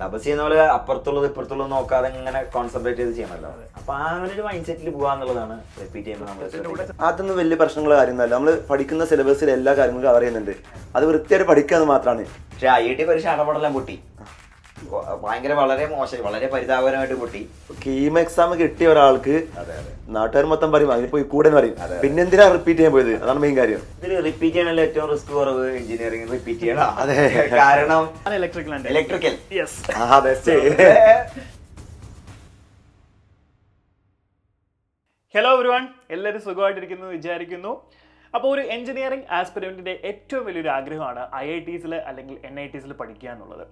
തപസ് ചെയ്യുന്ന പോലെ അപ്പുറത്തുള്ളത് ഇപ്പുറത്തുള്ളത് നോക്കാതെ ഇങ്ങനെ കോൺസെൻട്രേറ്റ് ചെയ്ത് ചെയ്യണമല്ലോ. അപ്പൊ അങ്ങനെ ഒരു മൈൻഡ് സെറ്റിൽ പോകാന്നുള്ളതാണ് റിപ്പീറ്റ് ചെയ്യുമ്പോൾ നമ്മൾ. അതൊന്നും വലിയ പ്രശ്നമുള്ള കാര്യമൊന്നുമല്ല. നമ്മൾ പഠിക്കുന്ന സിലബസിൽ എല്ലാ കാര്യങ്ങളും കവർ ചെയ്യുന്നുണ്ട്. അത് വൃത്തിയായിട്ട് പഠിക്കുക എന്ന് മാത്രമാണ്. പക്ഷെ IIT പരീക്ഷ അടപടലം പൊട്ടി, ഭയങ്കര വളരെ മോശം, വളരെ പരിതാപകരമായിട്ട് പൊട്ടി. കീം എക്സാം കിട്ടിയ ഒരാൾക്ക് നാട്ടുകാർ മൊത്തം പറയും അതിന് പോയി കൂടെ പറയും. പിന്നെ എന്തിനാ റിപ്പീറ്റ് ചെയ്യാൻ പോയത്? അതാണ് മെയിൻ കാര്യം. ഇതിൽ റിപ്പീറ്റ് ചെയ്യണല്ലോ ഏറ്റവും റിസ്ക് കുറവ് എഞ്ചിനീയറിംഗ് റിപ്പീറ്റ് ചെയ്യണം. അതെ, കാരണം ഇലക്ട്രിക്കൽ. ഹലോ എവരിവൺ, എല്ലാവരും സുഖമായിട്ടിരിക്കുന്നു വിചാരിക്കുന്നു. അപ്പോൾ ഒരു എഞ്ചിനീയറിംഗ് ആസ്പിരൻറ്റിൻ്റെ ഏറ്റവും വലിയൊരു ആഗ്രഹമാണ് IITസിൽ അല്ലെങ്കിൽ NITസിൽ പഠിക്കുക എന്നുള്ളത്.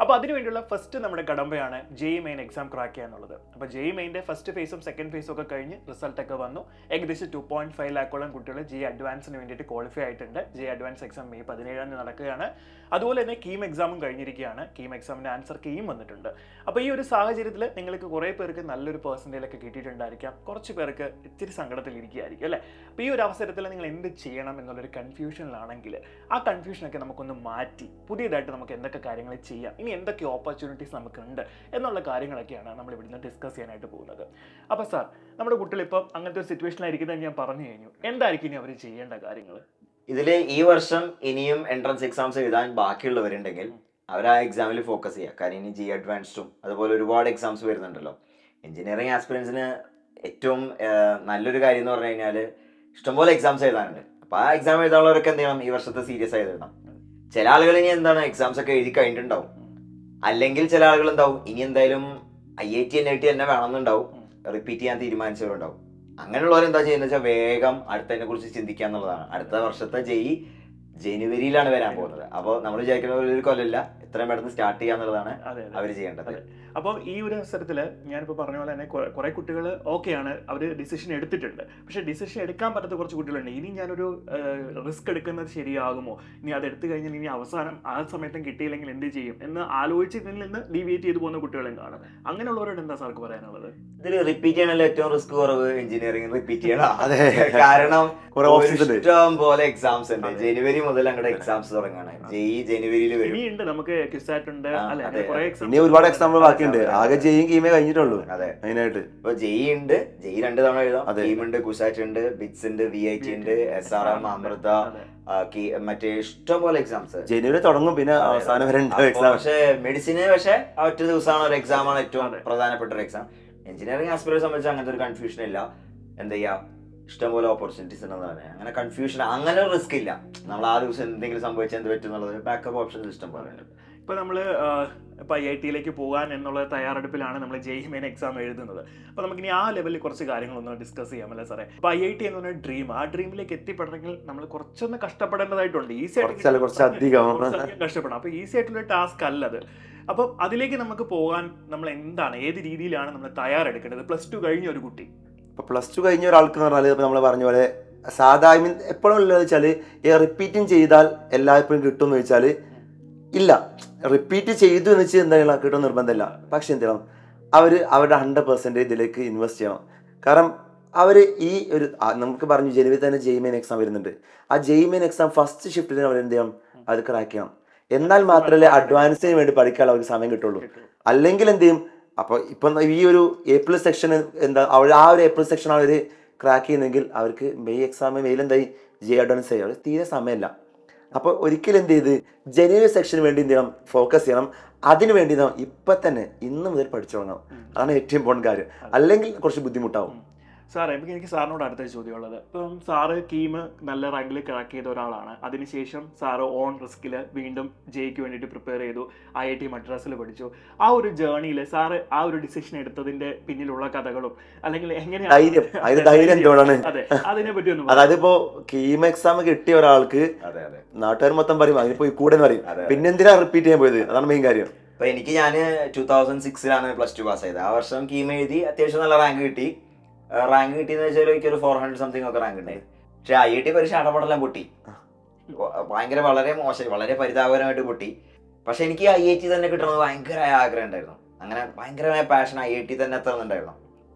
അപ്പോൾ അതിനുവേണ്ടിയുള്ള ഫസ്റ്റ് നമ്മുടെ കടമ്പയാണ് JEE മെയിൻ എക്സാം ക്രാക്ക് ചെയ്യുക എന്നുള്ളത്. അപ്പോൾ JEE മെയിൻ്റെ ഫസ്റ്റ് ഫേസും സെക്കൻഡ് ഫേസും ഒക്കെ കഴിഞ്ഞ് റിസൾട്ടൊക്കെ വന്നു. ഏകദേശം 2.5 ലാക്കോളം കുട്ടികൾ JEE അഡ്വാൻസിന് വേണ്ടിയിട്ട് ക്വാളിഫൈ ആയിട്ടുണ്ട്. JEE അഡ്വാൻസ് എക്സാം മെയ് 17 നടക്കുകയാണ്. അതുപോലെ തന്നെ കീം എക്സാമും കഴിഞ്ഞിരിക്കുകയാണ്. കീം എക്സാമിൻ്റെ ആൻസർ കീം വന്നിട്ടുണ്ട്. അപ്പോൾ ഈ ഒരു സാഹചര്യത്തിൽ നിങ്ങൾക്ക് കുറേ പേർക്ക് നല്ലൊരു പെർസെൻറ്റേജൊക്കെ കിട്ടിയിട്ടുണ്ടായിരിക്കാം, കുറച്ച് പേർക്ക് ഇത്തിരി സങ്കടത്തിലിരിക്കുകയായിരിക്കും അല്ലേ. അപ്പോൾ ഈ ഒരു അവസരത്തിൽ നിങ്ങൾ എന്ത് ചെയ്യണം എന്നുള്ളൊരു കൺഫ്യൂഷനിലാണെങ്കിൽ ആ കൺഫ്യൂഷനൊക്കെ നമുക്കൊന്ന് മാറ്റി പുതിയതായിട്ട് നമുക്ക് എന്തൊക്കെ കാര്യങ്ങൾ ചെയ്യാം, ഇനി എന്തൊക്കെ ഓപ്പർച്യൂണിറ്റീസ് നമുക്കുണ്ട് എന്നുള്ള കാര്യങ്ങളൊക്കെയാണ് നമ്മൾ ഇവിടുന്ന് ഡിസ്കസ് ചെയ്യാനായിട്ട് പോകുന്നത്. അപ്പോൾ സാർ, നമ്മുടെ കുട്ടികൾ ഇപ്പോൾ അങ്ങനത്തെ ഒരു സിറ്റുവേഷനിലായിരിക്കുന്നത് ഞാൻ പറഞ്ഞു കഴിഞ്ഞു. എന്തായിരിക്കും ഇനി അവർ ചെയ്യേണ്ട കാര്യങ്ങൾ? ഇതിൽ ഈ വർഷം ഇനിയും എൻട്രൻസ് എക്സാംസ് എഴുതാൻ ബാക്കിയുള്ളവരുണ്ടെങ്കിൽ അവർ ആ എക്സാമിൽ ഫോക്കസ് ചെയ്യുക. കാരണം ഇനി JEE അഡ്വാൻസ്ഡും അതുപോലെ ഒരുപാട് എക്സാംസ് വരുന്നുണ്ടല്ലോ. എഞ്ചിനീയറിംഗ് ആസ്പിരൻസിന് ഏറ്റവും നല്ലൊരു കാര്യം എന്ന് പറഞ്ഞു കഴിഞ്ഞാൽ ഇഷ്ടംപോലെ എക്സാംസ് എഴുതാനുണ്ട്. അപ്പോൾ ആ എക്സാം എഴുതാനുള്ളവരൊക്കെ എന്ത് ചെയ്യണം? ഈ വർഷത്തെ സീരിയസ് ആയി എഴുതണം. ചില ആളുകൾ ഇനി എന്താണ് എക്സാംസ് ഒക്കെ എഴുതി കഴിഞ്ഞിട്ടുണ്ടാവും, അല്ലെങ്കിൽ ചില ആളുകൾ എന്താവും ഇനി എന്തായാലും IIT NIT തന്നെ വേണമെന്നുണ്ടാവും, റിപ്പീറ്റ് ചെയ്യാൻ തീരുമാനിച്ചവരുണ്ടാവും. അങ്ങനെയുള്ളവർ എന്താ ചെയ്യുന്നത് വെച്ചാൽ വേഗം അടുത്തതിനെ കുറിച്ച് ചിന്തിക്കുക എന്നുള്ളതാണ്. അടുത്ത വർഷത്തെ JEE ജനുവരിയിലാണ് വരാൻ പോകുന്നത്. അപ്പോൾ നമ്മൾ വിചാരിക്കുന്ന ഒരു കൊല്ലമില്ല, എത്രയും പെട്ടെന്ന് സ്റ്റാർട്ട് ചെയ്യുക എന്നുള്ളതാണ് അവർ ചെയ്യേണ്ടത്. അപ്പോൾ ഈ ഒരു അവസരത്തിൽ ഞാനിപ്പോൾ പറഞ്ഞ പോലെ തന്നെ കുറേ കുട്ടികൾ ഓക്കെയാണ്, അവർ ഡിസിഷൻ എടുത്തിട്ടുണ്ട്. പക്ഷേ ഡിസിഷൻ എടുക്കാൻ പറ്റാത്ത കുറച്ച് കുട്ടികളുണ്ട്. ഇനി ഞാനൊരു റിസ്ക് എടുക്കുന്നത് ശരിയാകുമോ, ഇനി അത് എടുത്തു കഴിഞ്ഞാൽ ഇനി അവസാനം ആ സമയത്തും കിട്ടിയില്ലെങ്കിൽ എന്ത് ചെയ്യും എന്ന് ആലോചിച്ച് ഇതിൽ നിന്ന് ഡീവിയേറ്റ് ചെയ്ത് പോകുന്ന കുട്ടികളും കാണും. അങ്ങനെയുള്ളവരോട് എന്താ സാർക്ക് പറയാനുള്ളത്? ഇതിൽ റിപ്പീറ്റ് ചെയ്യണല്ലോ ഏറ്റവും റിസ്ക് കുറവ് എഞ്ചിനീയറിംഗ് റിപ്പീറ്റ് ചെയ്യണം. കാരണം ഇഷ്ടം പോലെ എക്സാംസ് ഉണ്ട്. ജനുവരി മുതൽ അങ്ങോട്ട് എക്സാംസ് തുടങ്ങാണ്. JEE ജനുവരിയിൽ വരും. ഇനിയുണ്ട്, നമുക്ക് ക്വിസാറ്റ് ഉണ്ട്, ഇനി ഒരുപാട് എക്സാമ്പിൾ ബാക്കിയുണ്ട്. ആകെ JEE കീമേ കഴിഞ്ഞിട്ടുള്ളൂ. അതെ, മെയിനായിട്ട് ഇപ്പൊ JEE ഉണ്ട്, JEE 2 തവണ എഴുതാം. കീം ഉണ്ട്, കുസാറ്റ് ഉണ്ട്, ബിറ്റ്സ് ഉണ്ട്, VIT ഉണ്ട്, SRM, അമൃത, മറ്റേ ഇഷ്ടം പോലെ എക്സാംസ് ജനുവരി തുടങ്ങും. പിന്നെ അവസാനം വരെ പക്ഷെ മെഡിസിന് ഒറ്റ ദിവസമാണ് ഒരു എക്സാം ആണ് ഏറ്റവും പ്രധാനപ്പെട്ട ഒരു എക്സാം. എഞ്ചിനീയറിംഗ് ആസ്പിരൻസിനെ സംബന്ധിച്ച് അങ്ങനത്തെ ഒരു കൺഫ്യൂഷൻ ഇല്ല. എന്താ ചെയ്യാ, ഇഷ്ടംപോലെ ഓപ്പർച്യൂണിറ്റീസ് ഉണ്ടെന്നാണ്. അങ്ങനെ കൺഫ്യൂഷൻ, അങ്ങനെ ഒരു റിസ്ക് ഇല്ല. നമ്മൾ ആ ദിവസം എന്തെങ്കിലും സംഭവിച്ചാൽ എന്ത് പറ്റും എന്നുള്ളത് ബാക്കപ്പ് ഓപ്ഷൻസ് ഇഷ്ടം പോലെ ഉണ്ട്. ഇപ്പോൾ നമ്മൾ ഇപ്പോൾ IITയിലേക്ക് പോകാൻ എന്നുള്ള തയ്യാറെടുപ്പിലാണ് നമ്മൾ JEE മെയിൻ എക്സാം എഴുതുന്നത്. അപ്പോൾ നമുക്കിനി ആ ലെവലിൽ കുറച്ച് കാര്യങ്ങളൊന്ന് ഡിസ്കസ് ചെയ്യാമല്ലേ സാറേ? അപ്പോൾ IIT എന്ന് പറഞ്ഞ ഡ്രീം, ആ ഡ്രീമിലേക്ക് എത്തിപ്പെടണമെങ്കിൽ നമ്മൾ കുറച്ചൊന്ന് കഷ്ടപ്പെടേണ്ടതായിട്ടുണ്ട്. ഈസി ആയിട്ട് കഷ്ടപ്പെടണം. അപ്പോൾ ഈസി ആയിട്ടുള്ള ടാസ്ക് അല്ലത്. അപ്പം അതിലേക്ക് നമുക്ക് പോകാൻ നമ്മൾ എന്താണ്, ഏത് രീതിയിലാണ് നമ്മൾ തയ്യാറെടുക്കേണ്ടത്? +2 കഴിഞ്ഞ ഒരു കുട്ടി, ഇപ്പോൾ +2 കഴിഞ്ഞ ഒരാൾക്ക് എന്ന് പറഞ്ഞാൽ നമ്മൾ പറഞ്ഞ പോലെ സാധാരണ എപ്പോഴും ഉള്ളത് വെച്ചാൽ റിപ്പീറ്റിങ് ചെയ്താൽ എല്ലായ്പ്പോഴും കിട്ടുമെന്ന് വെച്ചാൽ ഇല്ല. റിപ്പീറ്റ് ചെയ്തു എന്ന് വെച്ചാൽ എന്താ കിട്ടും നിർബന്ധമില്ല. പക്ഷെ എന്ത് ചെയ്യണം, അവരുടെ 100% ഇതിലേക്ക് ഇൻവെസ്റ്റ് ചെയ്യണം. കാരണം അവർ ഈ ഒരു നമുക്ക് പറഞ്ഞു ജനുവരി തന്നെ JEE മെയിൻ എക്സാം വരുന്നുണ്ട്. ആ JEE മെയിൻ എക്സാം ഫസ്റ്റ് ഷിഫ്റ്റിന് അവർ എന്ത് ചെയ്യണം, അത് ക്രാക്ക് ചെയ്യണം. എന്നാൽ മാത്രമല്ലേ അഡ്വാൻസിന് വേണ്ടി പഠിക്കാൻ അവർക്ക് സമയം കിട്ടുള്ളൂ. അല്ലെങ്കിൽ എന്ത് ചെയ്യും, അപ്പോൾ ഇപ്പം ഈ ഒരു A+ സെക്ഷൻ എന്താ ആ ഒരു A+ സെക്ഷൻ അവർ ക്രാക്ക് ചെയ്യുന്നെങ്കിൽ അവർക്ക് മെയിൽ എന്തായി JEE അഡ്വാൻസ് ആയി, അവർ തീരെ സമയമില്ല. അപ്പോൾ ഒരിക്കലും എന്ത് ചെയ്ത് ജനുവരി സെക്ഷന് വേണ്ടി എന്ത് ചെയ്യണം, ഫോക്കസ് ചെയ്യണം. അതിനു വേണ്ടി ഇപ്പം തന്നെ ഇന്ന് മുതൽ പഠിച്ചു തുടങ്ങണം. അതാണ് ഏറ്റവും ഇമ്പോർട്ടൻറ്റ് കാര്യം. അല്ലെങ്കിൽ കുറച്ച് ബുദ്ധിമുട്ടാവും. സാറേ, എനിക്ക് സാറിനോട് അടുത്ത ചോദ്യമുള്ളത്, ഇപ്പം സാറ് കീം നല്ല റാങ്കിൽ ക്രാക്ക് ചെയ്ത ഒരാളാണ്. അതിനുശേഷം സാറ് ഓൺ റിസ്കിൽ വീണ്ടും JEEക്ക് വേണ്ടിയിട്ട് പ്രിപ്പയർ ചെയ്തു, IIT മദ്രാസിൽ പഠിച്ചു. ആ ഒരു ജേർണിയിൽ സാറ് ആ ഒരു ഡിസിഷൻ എടുത്തതിന്റെ പിന്നിലുള്ള കഥകളും അല്ലെങ്കിൽ എങ്ങനെയാണ് അതെ അതിനെ പറ്റി ഒന്ന്, അതായത് ഇപ്പോ കീം എക്സാം കിട്ടിയ ഒരാൾക്ക് നാട്ടുകാർ മൊത്തം പറയും അതിന് പോയി കൂടെ പറയും. പിന്നെ എന്തിനാ റിപ്പീറ്റ് ചെയ്യാൻ പോയത്? അതാണ് മെയിൻ കാര്യം. ഇപ്പൊ എനിക്ക് ഞാൻ 2006 +2 പാസ് ചെയ്തത്. ആ വർഷം കീം എഴുതി അത്യാവശ്യം നല്ല റാങ്ക് കിട്ടി. റാങ്ക് കിട്ടിയെന്ന് വെച്ചാൽ എനിക്കൊരു 400 സംതിങ് ഒക്കെ റാങ്ക് ഉണ്ടായി. പക്ഷെ IIT പരീക്ഷ അടപടലം പൊട്ടി, ഭയങ്കര വളരെ മോശം, വളരെ പരിതാപകരമായിട്ട് പൊട്ടി. പക്ഷെ എനിക്ക് IIT തന്നെ കിട്ടണമെന്ന് ഭയങ്കരമായ ആഗ്രഹം ഉണ്ടായിരുന്നു. അങ്ങനെ ഭയങ്കരമായ പാഷൻ IIT തന്നെ എത്തണമെന്നുണ്ടായിരുന്നു.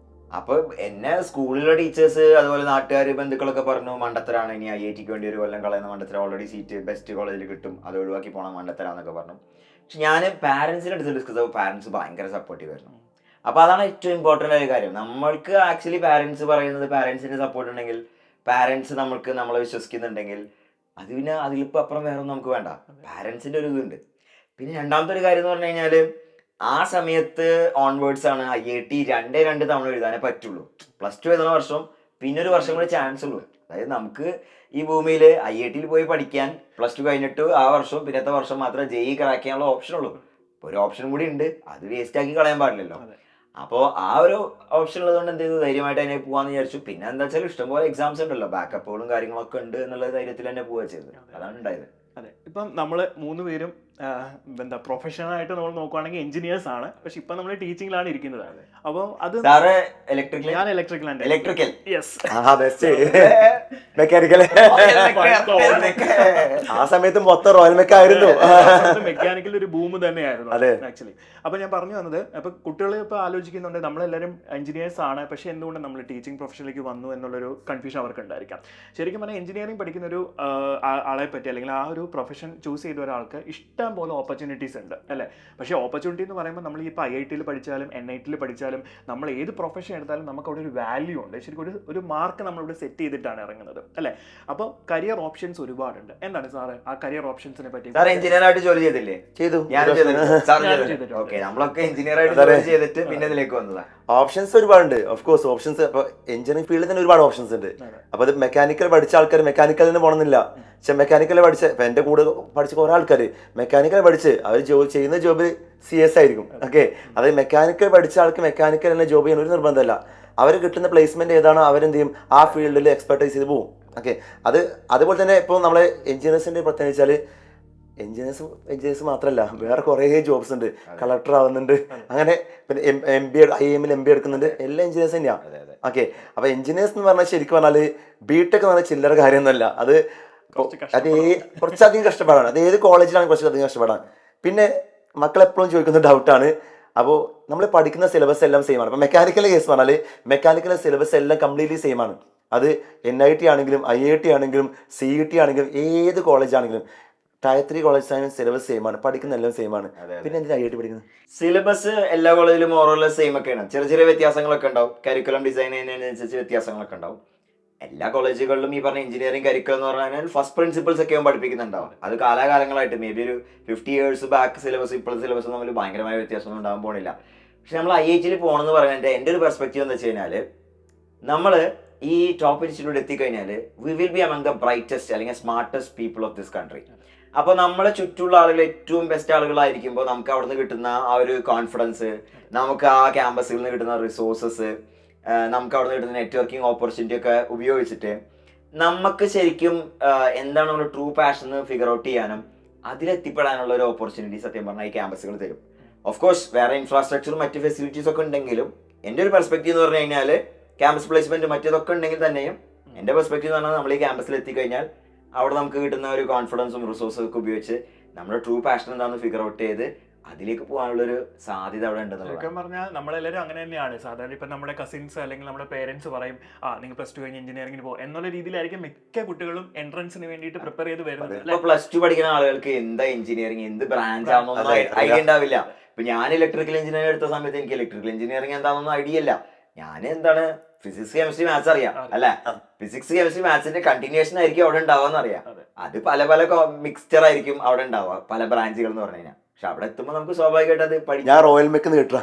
അപ്പോൾ എന്നെ സ്കൂളിലെ ടീച്ചേഴ്സ് അതുപോലെ നാട്ടുകാർ ബന്ധുക്കളൊക്കെ പറഞ്ഞു മണ്ടത്തരാണ്, ഇനി IITക്ക് വേണ്ടി ഒരു കൊല്ലം കളയുന്ന മണ്ടത്തര, ഓൾറെഡി സീറ്റ് ബെസ്റ്റ് കോളേജിൽ കിട്ടും, അത് ഒഴിവാക്കി പോകണം മണ്ടത്തരാന്നൊക്കെ പറഞ്ഞു. പക്ഷെ ഞാൻ പാരൻസിൻ്റെ അടുത്ത് ഡിസ്കസ് ചെയ്യുമ്പോൾ പാരൻസ് ഭയങ്കര സപ്പോർട്ടീവ് ആയിരുന്നു. അപ്പോൾ അതാണ് ഏറ്റവും ഇമ്പോർട്ടൻ്റ് ആയ കാര്യം. നമ്മൾക്ക് ആക്ച്വലി പാരൻസ് പറയുന്നത്, പാരൻസിൻ്റെ സപ്പോർട്ട് ഉണ്ടെങ്കിൽ, പാരൻസ് നമ്മളെ വിശ്വസിക്കുന്നുണ്ടെങ്കിൽ, അത് പിന്നെ അതിലിപ്പോൾ അപ്പുറം വേറെ ഒന്നും നമുക്ക് വേണ്ട. പാരൻസിൻ്റെ ഒരു ഇതുണ്ട്. പിന്നെ രണ്ടാമത്തെ ഒരു കാര്യം എന്ന് പറഞ്ഞു കഴിഞ്ഞാൽ, ആ സമയത്ത് ഓൺവേർഡ്സ് ആണ് IIT 2 തവണ എഴുതാനേ പറ്റുള്ളൂ. +2 എഴുതുന്ന വർഷം പിന്നെ ഒരു വർഷം കൂടി ചാൻസ് ഉള്ളൂ. അതായത് നമുക്ക് ഈ ഭൂമിയിൽ IIT പോയി പഠിക്കാൻ +2 കഴിഞ്ഞിട്ട് ആ വർഷവും പിന്നത്തെ വർഷം മാത്രമേ JEE ക്രാക്ക് ചെയ്യാനുള്ള ഓപ്ഷൻ ഉള്ളൂ. ഒരു ഓപ്ഷൻ കൂടി ഉണ്ട്, അത് വേസ്റ്റ് ആക്കി കളയാൻ പാടില്ലല്ലോ. അപ്പോൾ ആ ഒരു ഓപ്ഷൻ ഉള്ളതുകൊണ്ട് എന്ത് ചെയ്തു, ധൈര്യമായിട്ട് അതിനെ പോകാന്ന് വിചാരിച്ചു. പിന്നെ എന്താ വെച്ചാൽ ഇഷ്ടംപോലെ എക്സാംസ് ഉണ്ടല്ലോ, ബാക്കപ്പുകളും കാര്യങ്ങളൊക്കെ ഉണ്ട് എന്നുള്ള ധൈര്യത്തിൽ തന്നെ പോവുക ചെയ്തത്. അതാണ് ഉണ്ടായത്. അതെ, ഇപ്പം നമ്മൾ 3 പേരും എന്താ പ്രൊഫഷണലായിട്ട് നമ്മൾ നോക്കുവാണെങ്കിൽ എഞ്ചിനീയേഴ്സ് ആണ്. പക്ഷെ ഇപ്പം നമ്മൾ ടീച്ചിങ്ങിലാണ് ഇരിക്കുന്നത്. അപ്പോൾ അത് സാറ് ഇലക്ട്രിക്കൽ, ഞാൻ ഇലക്ട്രിക്കൽ. Electrical yes, mechanical. ആ സമയത്ത് മൊത്തം റോയൽ മെക്ക ആയിരുന്നു. മെക്കാനിക്കൽ ഒരു ബൂം തന്നെയായിരുന്നു ആക്ച്വലി. അപ്പൊ ഞാൻ പറഞ്ഞു വന്നത്, അപ്പൊ കുട്ടികൾ ഇപ്പൊ ആലോചിക്കുന്നുണ്ട് നമ്മളെല്ലാവരും എഞ്ചിനീയേഴ്സ് ആണ്, പക്ഷെ എന്തുകൊണ്ട് നമ്മൾ ടീച്ചിങ് പ്രൊഫഷനിലേക്ക് വന്നു എന്നുള്ളൊരു കൺഫ്യൂഷൻ അവർക്ക് ഉണ്ടായിരിക്കാം. ശരിക്കും പറഞ്ഞാൽ എഞ്ചിനീയറിംഗ് പഠിക്കുന്ന ഒരു ആളെ പറ്റി, അല്ലെങ്കിൽ ആ ഒരു പ്രൊഫഷൻ ചൂസ് ചെയ്ത ഒരാൾക്ക് ഇഷ്ടം പോലെ ഓപ്പർച്യൂണിറ്റീസ് ഉണ്ട് അല്ലേ. പക്ഷേ ഓപ്പർച്യൂണിറ്റി എന്ന് പറയുമ്പോൾ നമ്മൾ ഇപ്പോൾ IIT പഠിച്ചാലും NIT പഠിച്ചാലും നമ്മൾ ഏത് പ്രൊഫഷൻ എടുത്താലും നമുക്ക് അവിടെ ഒരു വാല്യൂ ഉണ്ട്. ശരിക്കും ഒരു മാർക്ക് നമ്മളിവിടെ സെറ്റ് ചെയ്തിട്ടാണ് ഇറങ്ങുന്നത് അല്ലേ. അപ്പോൾ കരിയർ ഓപ്ഷൻസ് ഒരുപാടുണ്ട്. എന്താണ് സാറ് ആ കരിയർ ഓപ്ഷൻസിനെ പറ്റി? എഞ്ചിനീയർ ആയിട്ട് ജോലി ചെയ്തില്ലേ? ചെയ്തു. നമ്മളൊക്കെ എഞ്ചിനീയർ ആയിട്ട് ജോലി ചെയ്തിട്ട് പിന്നെ ഇതിലേക്ക് വന്നതാണ്. ഓപ്ഷൻസ് ഒരുപാടുണ്ട്. ഓഫ് കോഴ്സ് ഓപ്ഷൻസ് ഇപ്പോൾ എഞ്ചിനീയറിംഗ് ഫീൽഡിൽ തന്നെ ഒരുപാട് ഓപ്ഷൻസ് ഉണ്ട്. അപ്പോൾ അത് മെക്കാനിക്കൽ പഠിച്ച ആൾക്കാർ മെക്കാനിക്കലിന് പോകണമെന്നില്ല. പക്ഷെ മെക്കാനിക്കൽ പഠിച്ച ഇപ്പം എൻ്റെ കൂടെ പഠിച്ച കുറേ ആൾക്കാർ മെക്കാനിക്കൽ പഠിച്ച് അവർ ചെയ്യുന്ന ജോബ് CS ആയിരിക്കും. ഓക്കെ, അത് മെക്കാനിക്കൽ പഠിച്ച ആൾക്ക് മെക്കാനിക്കൽ തന്നെ ജോബ് ചെയ്യാൻ ഒരു നിർബന്ധമല്ല. അവർ കിട്ടുന്ന പ്ലേസ്മെന്റ് ഏതാണോ അവരെന്ത് ചെയ്യും, ആ ഫീൽഡിൽ എക്സ്പെർട്ടൈസ് ചെയ്ത് പോകും. ഓക്കെ, അതുപോലെ തന്നെ ഇപ്പോൾ നമ്മളെ എഞ്ചിനീയേഴ്സിൻ്റെ പ്രത്യേകത വെച്ചാൽ എഞ്ചിനീയേഴ്സ് മാത്രമല്ല, വേറെ കുറേ ജോബ്സ് ഉണ്ട്. കളക്ടർ ആവുന്നുണ്ട്, അങ്ങനെ പിന്നെ MBA IIM MBA എടുക്കുന്നുണ്ട്. എല്ലാ എഞ്ചിനീയേഴ്സ് തന്നെയാണ്. ഓക്കെ, അപ്പോൾ എഞ്ചിനീയേഴ്സ് എന്ന് പറഞ്ഞാൽ ശരിക്കും പറഞ്ഞാൽ BTech എന്ന് പറഞ്ഞാൽ ചില്ലറ കാര്യമൊന്നുമല്ല. അത് കുറച്ചധികം കഷ്ടപ്പാടാണ്. അത് ഏത് കോളേജിലാണ് കുറച്ചധികം കഷ്ടപ്പാടാണ്. പിന്നെ മക്കളെപ്പോഴും ചോദിക്കുന്ന ഡൗട്ടാണ്, അപ്പോൾ നമ്മൾ പഠിക്കുന്ന സിലബസ് എല്ലാം സെയിം ആണ്. അപ്പോൾ മെക്കാനിക്കൽ കേസ് പറഞ്ഞാൽ മെക്കാനിക്കൽ സിലബസ് എല്ലാം കംപ്ലീറ്റ്ലി സെയിം ആണ്. അത് NIT ആണെങ്കിലും IIT ആണെങ്കിലും CET ആണെങ്കിലും ഏത് കോളേജാണെങ്കിലും Tier 3 കോളേജ് സിലബസ് സെയിം ആണ്, പഠിക്കുന്ന എല്ലാം സെയിം ആണ്. പിന്നെ എന്തിനാ IIT പഠിക്കുന്നത്? സിലബസ് എല്ലാ കോളേജിലും ഓരോരോ സെയിം ഒക്കെയാണ്. ചെറിയ വ്യത്യാസങ്ങളൊക്കെ ഉണ്ടാവും. കരിക്കുലം ഡിസൈൻ ചെയ്യുന്നതിനനുസരിച്ച് വ്യത്യാസങ്ങളൊക്കെ ഉണ്ടാവും. എല്ലാ കോളേജുകളിലും ഈ പറഞ്ഞ എഞ്ചിനീയറിംഗ് കരിക്കുലം എന്ന് പറഞ്ഞാൽ ഫസ്റ്റ് പ്രിൻസിപ്പിൾസ് ഒക്കെ പഠിപ്പിക്കുന്നുണ്ടാവും. അത് കാലാകാലങ്ങളായിട്ട് മേ ബി ഒരു 50 years ബാക്ക് സിലബസ് ഇപ്പോഴത്തെ സിലബസ് തമ്മിൽ ഭയങ്കരമായ വ്യത്യാസമൊന്നും ഉണ്ടാകാൻ പോണില്ല. പക്ഷെ നമ്മൾ IIT പോകണമെന്ന് പറയുന്നത് എൻ്റെ ഒരു പെർസ്പെക്റ്റീവ് എന്ന് വെച്ച് കഴിഞ്ഞാൽ, നമ്മൾ ഈ ടോപ്പ് ഇൻസ്റ്റിറ്റ്യൂട്ട് എത്തിക്കഴിഞ്ഞാൽ we will be among the brightest അല്ലെങ്കിൽ smartest people of this country. അപ്പോൾ നമ്മളെ ചുറ്റുള്ള ആളുകൾ ഏറ്റവും ബെസ്റ്റ് ആളുകളായിരിക്കുമ്പോൾ നമുക്ക് അവിടെ നിന്ന് കിട്ടുന്ന ആ ഒരു കോൺഫിഡൻസ്, നമുക്ക് ആ ക്യാമ്പസിൽ നിന്ന് കിട്ടുന്ന റിസോഴ്സസ്, നമുക്ക് അവിടെ നിന്ന് കിട്ടുന്ന നെറ്റ്വർക്കിംഗ് ഓപ്പർച്യൂണിറ്റി ഒക്കെ ഉപയോഗിച്ചിട്ട് നമുക്ക് ശരിക്കും എന്താണ് നമ്മുടെ ട്രൂ പാഷൻ എന്ന് ഫിഗർ ഔട്ട് ചെയ്യാനും അതിലെത്തിപ്പെടാനുള്ള ഒരു ഓപ്പർച്യൂണിറ്റി സത്യം പറഞ്ഞാൽ ഈ ക്യാമ്പസുകൾ തരും. ഓഫ് കോഴ്സ് വേറെ ഇൻഫ്രാസ്ട്രക്ചറും മറ്റ് ഫെസിലിറ്റീസ് ഒക്കെ ഉണ്ടെങ്കിലും എൻ്റെ ഒരു പെർസ്പെക്റ്റീവ് എന്ന് പറഞ്ഞു കഴിഞ്ഞാൽ ക്യാമ്പസ് പ്ലേസ്മെന്റ് മറ്റേതൊക്കെ ഉണ്ടെങ്കിൽ തന്നെയും എൻ്റെ പെർസ്പെക്റ്റീവ് എന്ന് പറഞ്ഞാൽ നമ്മൾ ഈ ക്യാമ്പസിൽ എത്തിക്കഴിഞ്ഞാൽ അവിടെ നമുക്ക് കിട്ടുന്ന ഒരു കോൺഫിഡൻസും റിസോഴ്സും ഒക്കെ ഉപയോഗിച്ച് നമ്മുടെ ട്രൂ പാഷൻ എന്താണെന്ന് ഫിഗർ ഔട്ട് ചെയ്ത് അതിലേക്ക് പോകാനുള്ളൊരു സാധ്യത അവിടെ ഉണ്ടെന്നുള്ളത് പറഞ്ഞാൽ നമ്മളെല്ലാവരും അങ്ങനെ തന്നെയാണ്. സാധാരണ ഇപ്പം നമ്മുടെ കസിൻസ് അല്ലെങ്കിൽ നമ്മുടെ പേരൻസ് പറയും, നിങ്ങൾ +2 കഴിഞ്ഞ് എഞ്ചിനീയറിംഗിന് പോകും എന്നുള്ള രീതിയിലായിരിക്കും മിക്ക കുട്ടികളും എൻട്രൻസിന് വേണ്ടിയിട്ട് പ്രിപ്പയർ ചെയ്ത് വരുന്നത്. ഇപ്പൊ +2 പഠിക്കുന്ന ആളുകൾക്ക് എന്താ എഞ്ചിനീയറിംഗ്, എന്ത് ബ്രാഞ്ച് ആണെന്നൊന്നും ഐഡിയ ഉണ്ടാവില്ല. ഇപ്പൊ ഞാൻ ഇലക്ട്രിക്കൽ എഞ്ചിനീയറിംഗ് എടുത്ത സമയത്ത് എനിക്ക് ഇലക്ട്രിക്കൽ എഞ്ചിനീയറിംഗ് എന്താണെന്നൊന്നും ഐഡിയ ഇല്ല. ഞാൻ എന്താണ് ഫിസിക്സ് കെമിസ്ട്രി മാത്സ് അറിയാം അല്ലെ, ഫിസിക്സ് കെമിസ്ട്രി മാത്സിന്റെ കണ്ടിന്യൂഷൻ ആയിരിക്കും അവിടെ ഉണ്ടാവാന്ന് അറിയാം. അത് പല പല മിക്സ്ചർ ആയിരിക്കും അവിടെ ഉണ്ടാവുക, പല ബ്രാഞ്ചുകൾ എന്ന് പറഞ്ഞു കഴിഞ്ഞാൽ. പക്ഷെ അവിടെ എത്തുമ്പോൾ നമുക്ക് സ്വാഭാവികമായിട്ട് അത് പഠിക്കും. ഞാൻ റോയൽ മെക്ക് കേട്ടോ,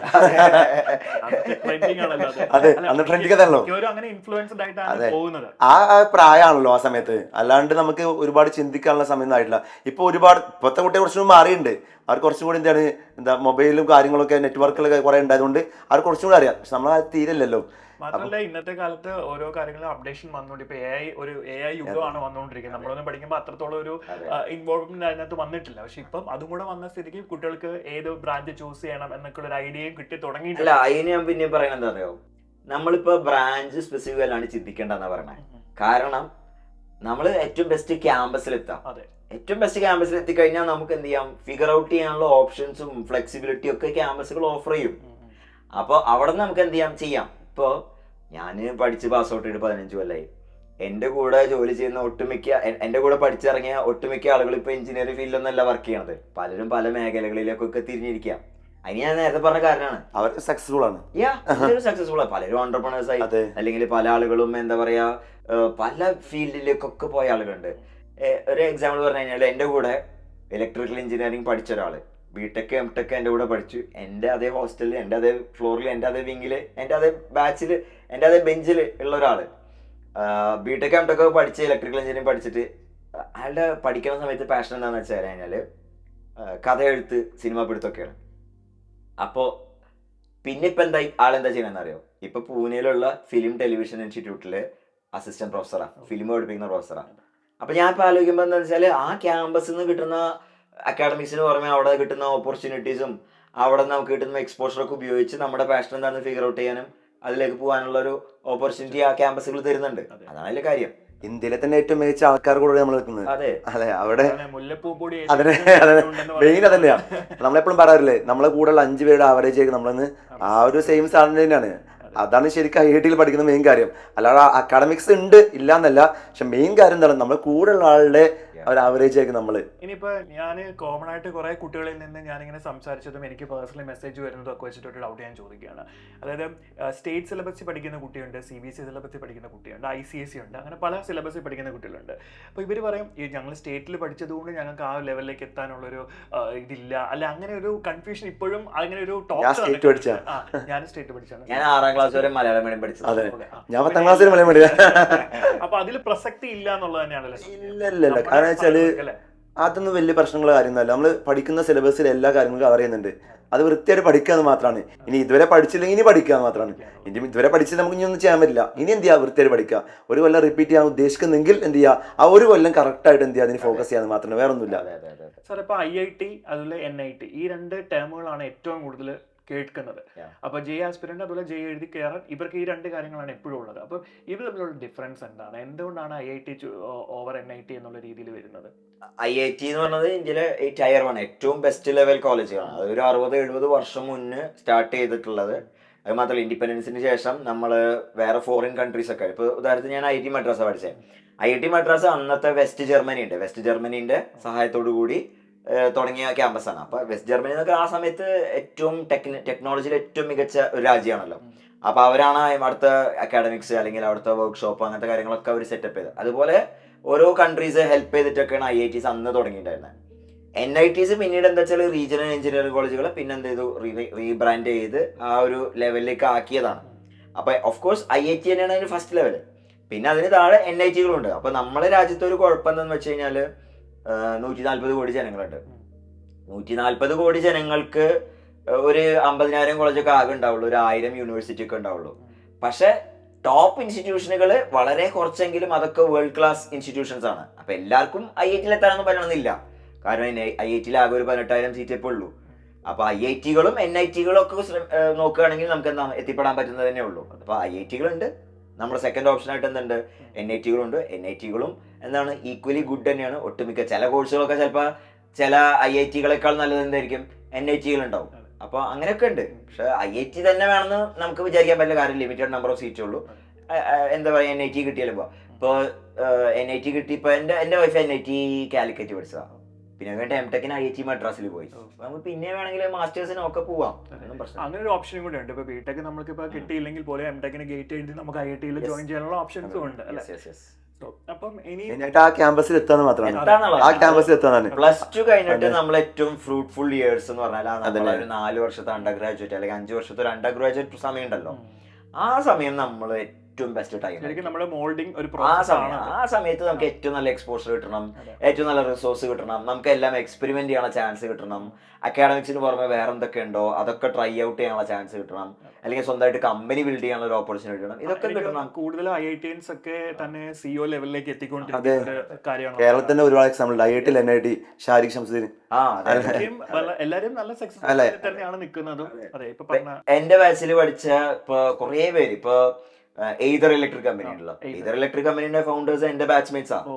ആ പ്രായമാണല്ലോ ആ സമയത്ത്. അല്ലാണ്ട് നമുക്ക് ഒരുപാട് ചിന്തിക്കാനുള്ള സമയം ആയിട്ടില്ല. ഇപ്പൊ ഒരുപാട് ഇപ്പോഴത്തെ കുട്ടിയെ കുറച്ചുകൂടി മാറിയിട്ടുണ്ട്. അവർ കുറച്ചും കൂടി എന്താ മൊബൈലും കാര്യങ്ങളൊക്കെ നെറ്റ്വർക്കുകളൊക്കെ കുറെ ഉണ്ടായതുകൊണ്ട് അവർ കുറച്ചും കൂടി അറിയാം. പക്ഷെ നമ്മൾ അത് തീരല്ലോ. മാത്രമല്ല ഇന്നത്തെ കാലത്ത് ഓരോ കാര്യങ്ങളും അപ്ഡേഷൻ വന്നുകൊണ്ട് ഇപ്പൊ AI യുഗമാണ് വന്നുകൊണ്ടിരിക്കുന്നത്. നമ്മളൊന്നും പഠിക്കുമ്പോൾ അത്രത്തോളം ഒരു ഇൻവോൾവ്മെന്റ് അതിനകത്ത് വന്നിട്ടില്ല. പക്ഷെ ഇപ്പം അതും കൂടെ വന്ന സ്ഥിതിക്ക് കുട്ടികൾക്ക് ഏത് ബ്രാഞ്ച് ചൂസ് ചെയ്യണം എന്നൊക്കെ ഒരു ഐഡിയയും കിട്ടി തുടങ്ങിയിട്ടില്ല. അതിന് ഞാൻ പിന്നെ പറയുന്നത് എന്താ അറിയോ, നമ്മളിപ്പോ ബ്രാഞ്ച് സ്പെസിഫിക് അല്ലാണ്ട് ചിന്തിക്കേണ്ടെന്നാ പറയണേ. കാരണം നമ്മൾ ഏറ്റവും ബെസ്റ്റ് ക്യാമ്പസിൽ എത്താം. ഏറ്റവും ബെസ്റ്റ് ക്യാമ്പസിൽ എത്തിക്കഴിഞ്ഞാൽ നമുക്ക് എന്ത് ചെയ്യാം, ഫിഗർ ഔട്ട് ചെയ്യാനുള്ള ഓപ്ഷൻസും ഫ്ലെക്സിബിലിറ്റിയും ഒക്കെ ക്യാമ്പസുകൾ ഓഫർ ചെയ്യും. അപ്പോൾ അവിടെ നിന്ന് നമുക്ക് എന്ത് ചെയ്യാം. ഇപ്പോൾ ഞാൻ പഠിച്ച് പാസ് ഔട്ട് ചെയ്ത് 15 കൊല്ലമായി. എൻ്റെ കൂടെ ജോലി ചെയ്യുന്ന എൻ്റെ കൂടെ പഠിച്ചിറങ്ങിയ ഒട്ടുമിക്ക ആളുകൾ ഇപ്പൊ എഞ്ചിനീയറിംഗ് ഫീൽഡിലൊന്നല്ല വർക്ക് ചെയ്യണത്, പലരും പല മേഖലകളിലേക്കൊക്കെ തിരിഞ്ഞിരിക്കാം. അതിന് ഞാൻ നേരത്തെ പറഞ്ഞ കാരണമാണ് അവർ സക്സസ്ഫുൾ ആണ്. സക്സസ്ഫുൾ ആണ്. പലരും ഓണ്ടർപ്രണേഴ്സ് ആയി, അല്ലെങ്കിൽ പല ആളുകളും എന്താ പറയാ പല ഫീൽഡിലേക്കൊക്കെ പോയ ആളുകളുണ്ട്. ഒരു എക്സാമ്പിൾ പറഞ്ഞു കഴിഞ്ഞാൽ എൻ്റെ കൂടെ ഇലക്ട്രിക്കൽ എഞ്ചിനീയറിംഗ് പഠിച്ച ഒരാള് ബിടെക് എംടെക് എൻ്റെ കൂടെ പഠിച്ചു. എൻ്റെ അതേ ഹോസ്റ്റലിൽ, എൻ്റെ അതേ ഫ്ലോറിൽ, എൻ്റെ അതേ വിങ്ങില്, എൻ്റെ അതേ ബാച്ചിൽ, എൻ്റെ അതേ ബെഞ്ചിൽ ഉള്ള ഒരാള് ബിടെക് എംടെക് പഠിച്ച് ഇലക്ട്രിക്കൽ എഞ്ചിനീയറിംഗ് പഠിച്ചിട്ട് അയാളുടെ പഠിക്കുന്ന സമയത്ത് പാഷൻ എന്താണെന്ന് വെച്ച് കഴിഞ്ഞാല് കഥ എഴുത്ത്, സിനിമ പിടുത്തൊക്കെയാണ്. അപ്പോൾ പിന്നെ ഇപ്പം എന്തായി ആളെന്താ ചെയ്യണമെന്ന് അറിയോ? ഇപ്പൊ പൂനെയിലുള്ള ഫിലിം ടെലിവിഷൻ ഇൻസ്റ്റിറ്റ്യൂട്ടില് അസിസ്റ്റന്റ് പ്രൊഫസറാണ്, ഫിലിം പഠിപ്പിക്കുന്ന പ്രൊഫസറാണ്. അപ്പൊ ഞാൻ ഇപ്പൊ ആലോചിക്കുമ്പോൾ എന്താ വെച്ചാല് ആ ക്യാമ്പസിൽ നിന്ന് കിട്ടുന്ന അക്കാഡമിക്സിന് പുറമെ അവിടെ കിട്ടുന്ന ഓപ്പർച്യൂണിറ്റീസും അവിടെ നമുക്ക് കിട്ടുന്ന എക്സ്പോഷറൊക്കെ ഉപയോഗിച്ച് നമ്മുടെ പാഷൻ എന്താണെന്ന് ഫിഗർ ഔട്ട് ചെയ്യാനും അതിലേക്ക് പോകാനുള്ള ഒരു ഓപ്പർച്യൂണിറ്റി ആ ക്യാമ്പസുകൾ തരുന്നുണ്ട്. അതാണ് അതിന്റെ കാര്യം. ഇന്ത്യയിലെ തന്നെ ഏറ്റവും മികച്ച ആൾക്കാർ കൂടെ നമ്മൾ നിൽക്കുന്നത്. അതെ അതെ, അവിടെ മുല്ലപ്പൂപ്പൊടി അതിനെ മെയിൻ അതന്നെയാണ്. നമ്മളെപ്പോഴും പറയാറില്ലേ, നമ്മളെ കൂടെയുള്ള 5 പേരുടെ ആവറേജ് ആയിരിക്കും നമ്മളിന്ന് ആ ഒരു സെയിം സാധനം തന്നെയാണ്. അതാണ് ശരിക്കും IIT പഠിക്കുന്ന മെയിൻ കാര്യം. അല്ലാതെ അക്കാഡമിക്സ് ഉണ്ട് ഇല്ല എന്നല്ല, പക്ഷെ മെയിൻ കാര്യം എന്താണ്, നമ്മുടെ കൂടെ ഉള്ള ആളുടെ ഒരു ആവറേജ് ആയിരിക്കും നമ്മള്. ഇനിയിപ്പോ ഞാൻ കോമൺ ആയിട്ട് കുറെ കുട്ടികളിൽ നിന്ന് ഞാനിങ്ങനെ സംസാരിച്ചതും എനിക്ക് പേഴ്സണലി മെസ്സേജ് വരുന്നതും ഒക്കെ വെച്ചിട്ട് ഒരു ഡൗട്ട് ഞാൻ ചോദിക്കുകയാണ്. അതായത് സ്റ്റേറ്റ് സിലബസിൽ പഠിക്കുന്ന കുട്ടിയുണ്ട്, CBSE സിലബസിൽ പഠിക്കുന്ന കുട്ടിയുണ്ട്, ICSE ഉണ്ട്, അങ്ങനെ പല സിലബസിൽ പഠിക്കുന്ന കുട്ടികളുണ്ട്. അപ്പോൾ ഇവർ പറയും ഞങ്ങൾ സ്റ്റേറ്റിൽ പഠിച്ചതുകൊണ്ട് ഞങ്ങൾക്ക് ആ ലെവലിലേക്ക് എത്താനുള്ളൊരു ഇതില്ല, അല്ല അങ്ങനെ ഒരു കൺഫ്യൂഷൻ ഇപ്പോഴും അങ്ങനെ ഒരു ടോക്ക്. ഞാൻ സ്റ്റേറ്റ് പഠിച്ചാണ്. ഞാൻ 6ാം ക്ലാസ് വരെ മലയാളം മീഡിയം പഠിച്ചത്. അതെ, ഞാൻ 10ാം ക്ലാസ്സിൽ മലയാളം മീഡിയം. അപ്പൊ അതിൽ പ്രസക്തി ഇല്ല എന്നുള്ളത് തന്നെയാണല്ലോ. ഇല്ല, കാരണം വെച്ചാല് അതൊന്നും വലിയ പ്രശ്നങ്ങൾ കാര്യമൊന്നുമല്ല. നമ്മൾ പഠിക്കുന്ന സിലബസിൽ എല്ലാ കാര്യങ്ങളും കവർ ചെയ്യുന്നുണ്ട്. അത് വൃത്തിയായിട്ട് പഠിക്കാന്ന് മാത്രമാണ്. ഇനി ഇതുവരെ പഠിച്ചില്ലെങ്കിൽ ഇനി പഠിക്കാന്ന് മാത്രമാണ്. ഇനി ഇതുവരെ പഠിച്ചത് നമുക്ക് ഇനി ഒന്നും ചെയ്യാൻ പറ്റില്ല. ഇനി എന്ത് ചെയ്യുക, വൃത്തിയായിട്ട് പഠിക്കുക. ഒരു കൊല്ലം റിപ്പീറ്റ് ചെയ്യാൻ ഉദ്ദേശിക്കുന്നെങ്കിൽ എന്ത് ചെയ്യുക, ആ ഒരു കൊല്ലം കറക്റ്റായിട്ട് എന്ത് ചെയ്യുക, അതിന് ഫോക്കസ് ചെയ്യാന്ന് മാത്രമേ, വേറെ ഒന്നുമില്ല. സാർ ഇപ്പൊ IIT അതുപോലെ NIT ഈ 2 ടേമുകളാണ് ഏറ്റവും കൂടുതൽ കേൾക്കുന്നത്. അപ്പൊ ആസ്പിരന്റ് അതുപോലെ എഴുതി കയറാൻ ഇവർക്ക് ഈ 2 കാര്യങ്ങളാണ് എപ്പോഴും ഉള്ളത്. അപ്പൊ ഇവർ തമ്മിലുള്ള ഡിഫറൻസ് എന്താണ്? എന്തുകൊണ്ടാണ് IIT ഓവർ NIT എന്നുള്ള രീതിയിൽ വരുന്നത്? IIT എന്ന് പറഞ്ഞത് ഇന്ത്യയിലെ ടയർ 1 ഏറ്റവും ബെസ്റ്റ് ലെവൽ കോളേജാണ്. അത് ഒരു 60-70 വർഷം മുന്നേ സ്റ്റാർട്ട് ചെയ്തിട്ടുള്ളത്. അത് മാത്രമല്ല, ഇൻഡിപെൻഡൻസിന് ശേഷം നമ്മൾ വേറെ ഫോറിൻ കൺട്രീസ് ഒക്കെ, ഇപ്പോൾ ഉദാഹരണത്തിന് ഞാൻ IIT മദ്രാസ് പഠിച്ചത്. IIT മദ്രാസ് അന്നത്തെ വെസ്റ്റ് ജർമ്മനിന്റെ സഹായത്തോടു കൂടി തുടങ്ങിയ ക്യാമ്പസാണ്. അപ്പൊ വെസ്റ്റ് ജർമ്മനി എന്നൊക്കെ ആ സമയത്ത് ഏറ്റവും ടെക്നോളജിയിൽ ഏറ്റവും മികച്ച ഒരു രാജ്യമാണല്ലോ. അപ്പൊ അവരാണ് അവിടുത്തെ അക്കാഡമിക്സ് അല്ലെങ്കിൽ അവിടുത്തെ വർക്ക്ഷോപ്പ് അങ്ങനത്തെ കാര്യങ്ങളൊക്കെ അവർ സെറ്റപ്പ് ചെയ്തത്. അതുപോലെ ഓരോ കൺട്രീസ് ഹെൽപ്പ് ചെയ്തിട്ടൊക്കെയാണ് IITs അന്ന് തുടങ്ങിയിട്ടുണ്ടായിരുന്നത്. NITs പിന്നീട് എന്താ വെച്ചാൽ റീജിയണൽ എഞ്ചിനീയറിംഗ് കോളേജുകൾ പിന്നെ എന്ത് ചെയ്തു, റീബ്രാൻഡ് ചെയ്ത് ആ ഒരു ലെവലിലേക്ക് ആക്കിയതാണ്. അപ്പൊ ഓഫ് കോഴ്സ് IIT തന്നെയാണ് അതിന് ഫസ്റ്റ് ലെവല്. പിന്നെ അതിന് താഴെ NITകളുണ്ട്. അപ്പൊ നമ്മുടെ രാജ്യത്തെ ഒരു കുഴപ്പം എന്താണെന്ന് വെച്ച് കഴിഞ്ഞാല് 140 കോടി ജനങ്ങളുണ്ട്. 140 കോടി ജനങ്ങൾക്ക് ഒരു 50,000 കോളേജൊക്കെ ആകെ ഉണ്ടാവുള്ളൂ, ഒരു 1000 യൂണിവേഴ്സിറ്റി ഒക്കെ ഉണ്ടാവുള്ളൂ. പക്ഷെ ടോപ്പ് ഇൻസ്റ്റിറ്റ്യൂഷനുകൾ വളരെ കുറച്ചെങ്കിലും അതൊക്കെ വേൾഡ് ക്ലാസ് ഇൻസ്റ്റിറ്റ്യൂഷൻസ് ആണ്. അപ്പൊ എല്ലാവർക്കും IITയിൽ എത്താനൊന്നും പറ്റണമെന്നില്ല. കാരണം IITയിൽ ആകെ ഒരു 18,000 സീറ്റ് ഇപ്പോൾ ഉള്ളൂ. അപ്പൊ IITകളും NITകളും ഒക്കെ നോക്കുകയാണെങ്കിൽ നമുക്ക് എന്താ എത്തിപ്പെടാൻ പറ്റുന്നത് തന്നെ ഉള്ളൂ. അപ്പൊ IITകളുണ്ട്. നമ്മുടെ സെക്കൻഡ് ഓപ്ഷൻ ആയിട്ട് എന്തുണ്ട്, NITകളുണ്ട്. NITകളും എന്താണ് ഈക്വലി ഗുഡ് തന്നെയാണ്. ഒട്ടുമിക്ക ചില കോഴ്സുകളൊക്കെ ചിലപ്പോൾ ചില IITകളെക്കാൾ നല്ലത് എന്തായിരിക്കും, NITകളുണ്ടാവും. അപ്പൊ അങ്ങനെയൊക്കെ ഉണ്ട്. പക്ഷെ IIT തന്നെ വേണമെന്ന് നമുക്ക് വിചാരിക്കാൻ പറ്റില്ല. കാരണം ലിമിറ്റഡ് നമ്പർ ഓഫ് സീറ്റേ ഉള്ളൂ. എന്താ പറയുക, NIT കിട്ടിയാലും ഇപ്പോൾ NIT കിട്ടി. ഇപ്പൊ എൻ്റെ വൈഫ് NIT കാലിക്കറ്റ് പഠിച്ചതാണ്. പിന്നെ വേണ്ട MTechന് IIT മദ്രാസിൽ പോയി. നമുക്ക് പിന്നെ വേണമെങ്കിൽ മാസ്റ്റേഴ്സിനും ഒക്കെ പോവാം. അങ്ങനെ ഒരു ഓപ്ഷനും കൂടെ ഉണ്ട്. ഇപ്പൊ BTech നമുക്ക് ഇപ്പൊ കിട്ടിയില്ലെങ്കിൽ പോലെ MTechന് ഗേറ്റ് എഴുതി നമുക്ക് IITയിൽ ജോയിൻ ചെയ്യാനുള്ള ഓപ്ഷൻസും ഉണ്ട്. അപ്പം ഇനി ആ ക്യാമ്പസിൽ എത്താന്ന് മാത്രമാണ്. ആ ക്യാമ്പസിൽ എത്താനാണ്. +2 കഴിഞ്ഞിട്ട് നമ്മൾ ഏറ്റവും ഫ്രൂട്ട്ഫുൾ ഇയേഴ്സ് എന്ന് പറഞ്ഞാൽ ഒരു 4 വർഷത്തെ അണ്ടർ ഗ്രാജുവേറ്റ് അല്ലെങ്കിൽ 5 വർഷത്തെ ഒരു അണ്ടർ ഗ്രാജുവേറ്റ് സമയം ഉണ്ടല്ലോ. ആ സമയം നമ്മൾ ഏറ്റവും ബെസ്റ്റ് ടൈം. ആ സമയത്ത് നമുക്ക് ഏറ്റവും നല്ല എക്സ്പോഷർ കിട്ടണം, ഏറ്റവും നല്ല റിസോഴ്സ് കിട്ടണം, നമുക്ക് എല്ലാം എക്സ്പെരിമെന്റ് ചെയ്യാനുള്ള ചാൻസ് കിട്ടണം. അക്കാഡമിക്സിന് പുറമെ വേറെ എന്തൊക്കെ ഉണ്ടോ അതൊക്കെ ട്രൈ ഔട്ട് ചെയ്യാനുള്ള ചാൻസ് കിട്ടണം. അല്ലെങ്കിൽ സ്വന്തമായിട്ട് കമ്പനി ബിൽഡ് ചെയ്യാനുള്ള ഒരു ഓപ്പർച്യൂണിറ്റി കിട്ടണം. ഇതൊക്കെ കിട്ടണം. കൂടുതൽ IITs ഒക്കെ തന്നെ CEO ലെവലിലേക്ക് എത്തിക്കൊണ്ടിരിക്കുന്ന കാര്യമാണ്. കേരളത്തിന്റെ ഒരുപാട് example IIT, NIT, Shariq Shamsuddin എല്ലാരും നല്ല സക്സസ് തന്നെയാണ് നിൽക്കുന്നതും. അതെ, ഇപ്പൊ എന്റെ ബാച്ചിൽ പഠിച്ച ഇപ്പൊ കുറെ പേര് ഇപ്പൊ എയ്തർ ഇലക്ട്രിക് കമ്പനി ഉണ്ടല്ലോ. എയ്തർ ഇലക്ട്രിക് കമ്പനിയുടെ ഫൗണ്ടേഴ്സ് എന്റെ ബാച്ച്മേറ്റ്സ് ആണ്.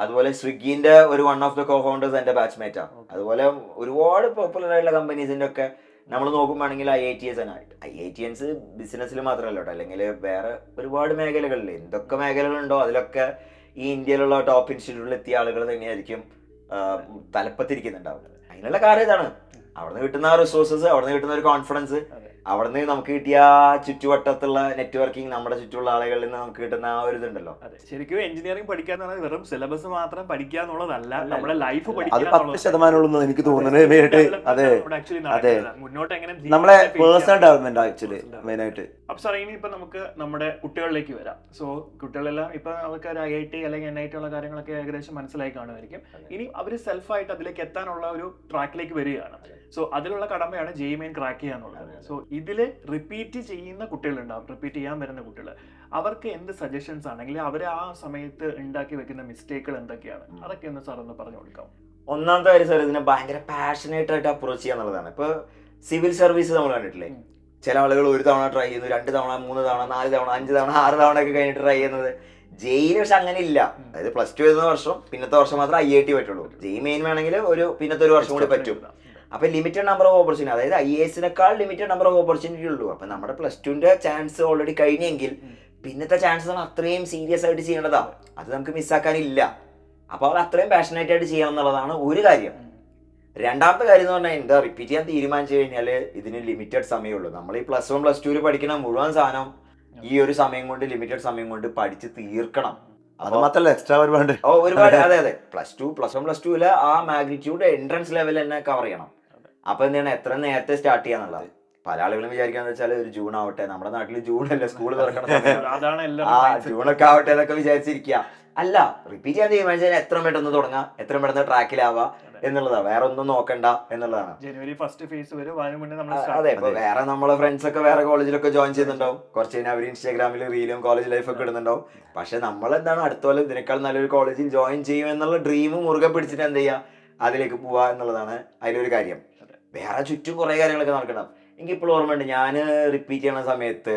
അതുപോലെ സ്വിഗ്ഗിന്റെ ഒരു 1 ഓഫ് ദ കോ ഫൗണ്ടേഴ്സ് എന്റെ ബാച്ച്മേറ്റ് ആണ്. അതുപോലെ ഒരുപാട് പോപ്പുലർ ആയിട്ടുള്ള കമ്പനീസിന്റെ ഒക്കെ നമ്മൾ നോക്കുമ്പോഴാണെങ്കിൽ IITS ആണ്. IITians ബിസിനസ്സിൽ മാത്രമല്ല കേട്ടോ, അല്ലെങ്കിൽ വേറെ ഒരുപാട് മേഖലകളിൽ എന്തൊക്കെ മേഖലകളുണ്ടോ അതിലൊക്കെ ഈ ഇന്ത്യയിലുള്ള ടോപ്പ് ഇൻസ്റ്റിറ്റ്യൂട്ടിൽ എത്തിയ ആളുകൾ തന്നെയായിരിക്കും തലപ്പത്തിരിക്കുന്നുണ്ടാവും. അതിനുള്ള കാര്യം ഇതാണ്, അവിടുന്ന് കിട്ടുന്ന റിസോഴ്സസ്, അവിടുന്ന് കിട്ടുന്ന ഒരു കോൺഫിഡൻസ്, അവിടുന്ന് നമുക്ക് കിട്ടിയ ചുറ്റുവട്ടത്തുള്ള നെറ്റ്വർക്കിംഗ്, നമ്മുടെ ചുറ്റുമുള്ള ആളുകളിൽ നിന്ന് നമുക്ക് കിട്ടുന്ന ആ ഒരു ഇതുണ്ടല്ലോ. അതെ, ശരിക്കും എഞ്ചിനീയറിംഗ് പഠിക്കുക എന്ന് പറഞ്ഞാൽ വെറും സിലബസ് മാത്രം പഠിക്കുക എന്നുള്ളതല്ല, നമ്മുടെ ലൈഫ് അത് 10% എനിക്ക് തോന്നുന്നത് മെയിനായിട്ട്. അതെ അതെ, മുന്നോട്ട് എങ്ങനെ നമ്മളെ പേഴ്സണൽ ഡെവലപ്മെന്റ് ആക്ച്വലി മെയിൻ ആയിട്ട്. അപ്പൊ സാർ ഇനി ഇപ്പൊ നമുക്ക് നമ്മുടെ കുട്ടികളിലേക്ക് വരാം. സോ കുട്ടികളെല്ലാം ഇപ്പൊ അവർക്ക് ഒരു IIT അല്ലെങ്കിൽ NIT ഉള്ള കാര്യങ്ങളൊക്കെ ഏകദേശം മനസ്സിലായി കാണുമായിരിക്കും. ഇനി അവർ സെൽഫായിട്ട് അതിലേക്ക് എത്താനുള്ള ഒരു ട്രാക്കിലേക്ക് വരികയാണ്. സോ അതിലുള്ള കടമയാണ് JEE Main ക്രാക്ക് ചെയ്യാന്നുള്ളത്. സോ ഇതില് റിപ്പീറ്റ് ചെയ്യുന്ന കുട്ടികളുണ്ടാവും, റിപ്പീറ്റ് ചെയ്യാൻ വരുന്ന കുട്ടികൾ, അവർക്ക് എന്ത് സജഷൻസ് ആണെങ്കിൽ അവർ ആ സമയത്ത് ഉണ്ടാക്കി വെക്കുന്ന മിസ്റ്റേക്കുകൾ എന്തൊക്കെയാണ്, അതൊക്കെ ഒന്ന് സാർ ഒന്ന് പറഞ്ഞു കൊടുക്കാം. ഒന്നാമത്തെ കാര്യം സാർ, ഇതിനെ ഭയങ്കര പാഷനേറ്റ് ആയിട്ട് അപ്രോച്ച് ചെയ്യാന്നുള്ളതാണ്. ഇപ്പൊ സിവിൽ സർവീസ് നമ്മൾ കണ്ടിട്ടില്ലേ, ചില ആളുകൾ ഒരു തവണ ട്രൈ ചെയ്യുന്നു, 2 തവണ 3 തവണ 4 തവണ 5 തവണ 6 തവണ ഒക്കെ കഴിഞ്ഞിട്ട് ട്രൈ ചെയ്യുന്നത്. JEE പക്ഷെ അങ്ങനെ ഇല്ല. അതായത് +2 എഴുതുന്ന വർഷം പിന്നത്തെ വർഷം മാത്രം IIT പറ്റുള്ളൂ. JEE Main വേണമെങ്കിൽ പിന്നത്തെ ഒരു വർഷം കൂടി പറ്റും. അപ്പൊ ലിമിറ്റഡ് നമ്പർ ഓഫ് ഓപ്പർച്യൂണിറ്റി, അതായത് IASനേക്കാൾ ലിമിറ്റഡ് നമ്പർ ഓഫ് ഓപ്പർച്യൂണിറ്റി ഉള്ളൂ. അപ്പൊ നമ്മുടെ +2ന്റെ ചാൻസ് ഓൾറെഡി കഴിഞ്ഞെങ്കിൽ പിന്നത്തെ ചാൻസ് അത്രയും സീരിയസ് ആയിട്ട് ചെയ്യേണ്ടതാ, അത് നമുക്ക് മിസ്സാക്കാനില്ല. അപ്പൊ അത് അത്രയും പാഷനേറ്റ് ആയിട്ട് ചെയ്യണം എന്നുള്ളതാണ് ഒരു കാര്യം. രണ്ടാമത്തെ കാര്യം എന്ന് പറഞ്ഞാൽ എന്താ, റിപ്പീറ്റ് ചെയ്യാൻ തീരുമാനിച്ചു കഴിഞ്ഞാൽ ഇതിന് ലിമിറ്റഡ് സമയമുള്ളൂ. നമ്മൾ ഈ +1 +2 പഠിക്കുന്ന മുഴുവൻ സാധനം ഈ ഒരു സമയം കൊണ്ട്, ലിമിറ്റഡ് സമയം കൊണ്ട് പഠിച്ച് തീർക്കണം. അത് മാത്രല്ല എക്സ്ട്രാ ഒരുപാട് ഒരുപാട് അതെ അതെ, +2 +1 +2 ആ മാഗ്നിറ്റ്യൂഡ് എൻട്രൻസ് ലെവൽ തന്നെ കവർ ചെയ്യണം. അപ്പൊ എന്താണ്, എത്ര നേരത്തെ സ്റ്റാർട്ട് ചെയ്യാന്നുള്ളത്. പല ആളുകളും വിചാരിക്കാന്ന് വെച്ചാൽ ഒരു ജൂൺ ആവട്ടെ, നമ്മുടെ നാട്ടിൽ ജൂണല്ലേ സ്കൂൾ തുറക്കണ ജൂണൊക്കെ ആവട്ടെ എന്നൊക്കെ വിചാരിച്ചിരിക്കുക. അല്ല, റിപ്പീറ്റ് ചെയ്യാൻ തീരുമാനിച്ചാൽ എത്ര പെട്ടെന്ന് തുടങ്ങാം, എത്ര പെട്ടെന്ന് ട്രാക്കിലാവാ എന്നുള്ളതാണ്, വേറെ ഒന്നും നോക്കണ്ട എന്നുള്ളതാണ്. ജനുവരി ഫസ്റ്റ് ഫേസ് വരും. അതെ, ഇപ്പൊ വേറെ നമ്മളെ ഫ്രണ്ട്സ് ഒക്കെ വേറെ കോളേജിലൊക്കെ ജോയിൻ ചെയ്യുന്നുണ്ടാവും. കുറച്ച് കഴിഞ്ഞാൽ അവർ ഇൻസ്റ്റാഗ്രാമിൽ റീലും കോളേജ് ലൈഫ് ഒക്കെ ഇടുന്നുണ്ടാവും. പക്ഷെ നമ്മൾ എന്താണ്, അടുത്ത പോലെ ഇതിനേക്കാൾ നല്ലൊരു കോളേജിൽ ജോയിൻ ചെയ്യും എന്നുള്ള ഡ്രീം മുറുകെ പിടിച്ചിട്ട് എന്ത് ചെയ്യുക, അതിലേക്ക് പോവാ എന്നുള്ളതാണ് അതിലൊരു കാര്യം. വേറെ ചുറ്റും കുറെ കാര്യങ്ങളൊക്കെ നടക്കണം. എനിക്ക് ഇപ്പോൾ ഓർമ്മയുണ്ട്, ഞാൻ റിപ്പീറ്റ് ചെയ്യണ സമയത്ത്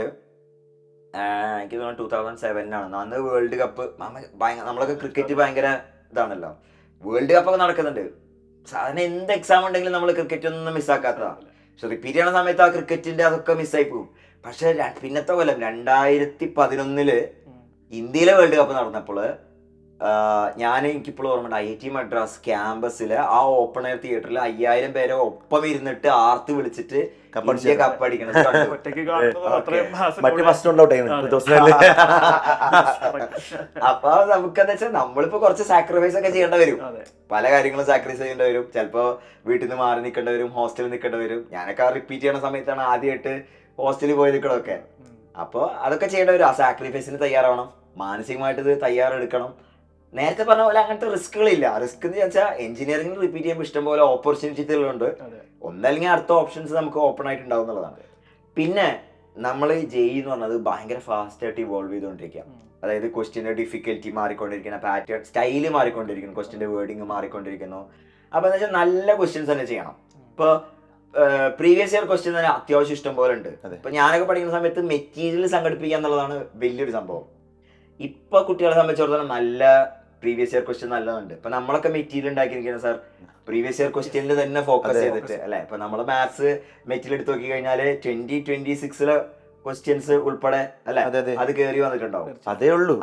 എനിക്ക് തോന്നുന്നു 2007 അന്ന് വേൾഡ് കപ്പ്. നമ്മളൊക്കെ ക്രിക്കറ്റ് ഭയങ്കര ഇതാണല്ലോ, വേൾഡ് കപ്പ് ഒക്കെ നടക്കുന്നുണ്ട്. സാധാരണ എന്ത് എക്സാം ഉണ്ടെങ്കിലും നമ്മൾ ക്രിക്കറ്റ് ഒന്നും മിസ്സാക്കാത്തതാണ്. പക്ഷെ റിപ്പീറ്റ് ചെയ്യണ സമയത്ത് ആ ക്രിക്കറ്റിന്റെ അതൊക്കെ മിസ്സായി പോകും. പക്ഷെ പിന്നത്തെ കൊല്ലം 2011 ഇന്ത്യയിലെ വേൾഡ് കപ്പ് നടന്നപ്പോൾ എനിക്കിപ്പോൾ ഓർമ്മയുണ്ട്, IIT മദ്രാസ് ക്യാമ്പസിൽ ആ ഓപ്പൺ എയർ തിയേറ്ററിൽ 5000 പേരെ ഒപ്പം ഇരുന്നിട്ട് ആർത്ത് വിളിച്ചിട്ട് ഇന്ത്യ കപ്പടിക്കണം. അപ്പൊ നമുക്കെന്താ വെച്ചാൽ നമ്മളിപ്പോ കുറച്ച് സാക്രിഫൈസ് ഒക്കെ ചെയ്യേണ്ടി വരും, പല കാര്യങ്ങളും സാക്രിഫൈസ് ചെയ്യേണ്ടി വരും. ചിലപ്പോ വീട്ടിൽ നിന്ന് മാറി നിൽക്കേണ്ടി വരും, ഹോസ്റ്റലിൽ നിൽക്കേണ്ടി വരും. ഞാനൊക്കെ റിപ്പീറ്റ് ചെയ്യണ സമയത്താണ് ആദ്യമായിട്ട് ഹോസ്റ്റലിൽ പോയി നിൽക്കണമൊക്കെ. അപ്പോൾ അതൊക്കെ ചെയ്യേണ്ടി വരും. ആ സാക്രിഫൈസിന് തയ്യാറാവണം, മാനസികമായിട്ട് ഇത് തയ്യാറെടുക്കണം. നേരത്തെ പറഞ്ഞ പോലെ അങ്ങനത്തെ റിസ്കുകളില്ല. റിസ്ക് എന്ന് വെച്ചാൽ എഞ്ചിനീയറിംഗിൽ റിപ്പീറ്റ് ചെയ്യുമ്പോൾ ഇഷ്ടംപോലെ ഓപ്പർച്യൂണിറ്റികളുണ്ട്. ഒന്നല്ലെങ്കിൽ അടുത്ത ഓപ്ഷൻസ് നമുക്ക് ഓപ്പൺ ആയിട്ട് ഉണ്ടാവും എന്നുള്ളതാണ്. പിന്നെ നമ്മൾ JEE എന്ന് പറഞ്ഞത് ഭയങ്കര ഫാസ്റ്റ് ആയിട്ട് ഇവോൾവ് ചെയ്തുകൊണ്ടിരിക്കുക. അതായത് ക്വസ്റ്റ്യൻ്റെ ഡിഫിക്കൽറ്റി മാറിക്കൊണ്ടിരിക്കുന്ന, പാറ്റേൺ സ്റ്റൈല് മാറിക്കൊണ്ടിരിക്കുന്നു, ക്വസ്റ്റ്യൻ്റെ വേർഡിങ് മാറിക്കൊണ്ടിരിക്കുന്നു. അപ്പോൾ എന്താ വെച്ചാൽ നല്ല ക്വസ്റ്റ്യൻസ് തന്നെ ചെയ്യണം. ഇപ്പോൾ പ്രീവിയസ് ഇയർ ക്വസ്റ്റ്യൻ തന്നെ അത്യാവശ്യം ഇഷ്ടം പോലെ ഉണ്ട്. ഇപ്പൊ ഞാനൊക്കെ പഠിക്കുന്ന സമയത്ത് മെറ്റീരിയൽ സംഘടിപ്പിക്കുക എന്നുള്ളതാണ് വലിയൊരു സംഭവം. ഇപ്പൊ കുട്ടികളെ സംബന്ധിച്ചിടത്തോളം നല്ല പ്രീവിയസ് ഇയർ ക്വസ്റ്റ്യൻ നല്ലതുണ്ട്. ഇപ്പൊ നമ്മളൊക്കെ മെറ്റീരിയൽ ഉണ്ടാക്കിയിരിക്കുന്നത് സാർ പ്രീവിയസ് ഇയർ ക്വസ്റ്റ്യനിൽ തന്നെ ഫോക്കസ് ചെയ്തിട്ട് അല്ലെ. ഇപ്പൊ നമ്മള് മാത്സ് മെറ്റീരിയൽ എടുത്ത് നോക്കി കഴിഞ്ഞാല് 2026 ക്വസ്റ്റ്യൻസ് ഉൾപ്പെടെ അല്ലെ അത് കയറി വന്നിട്ടുണ്ടാവും. അതേ ഉള്ളൂ.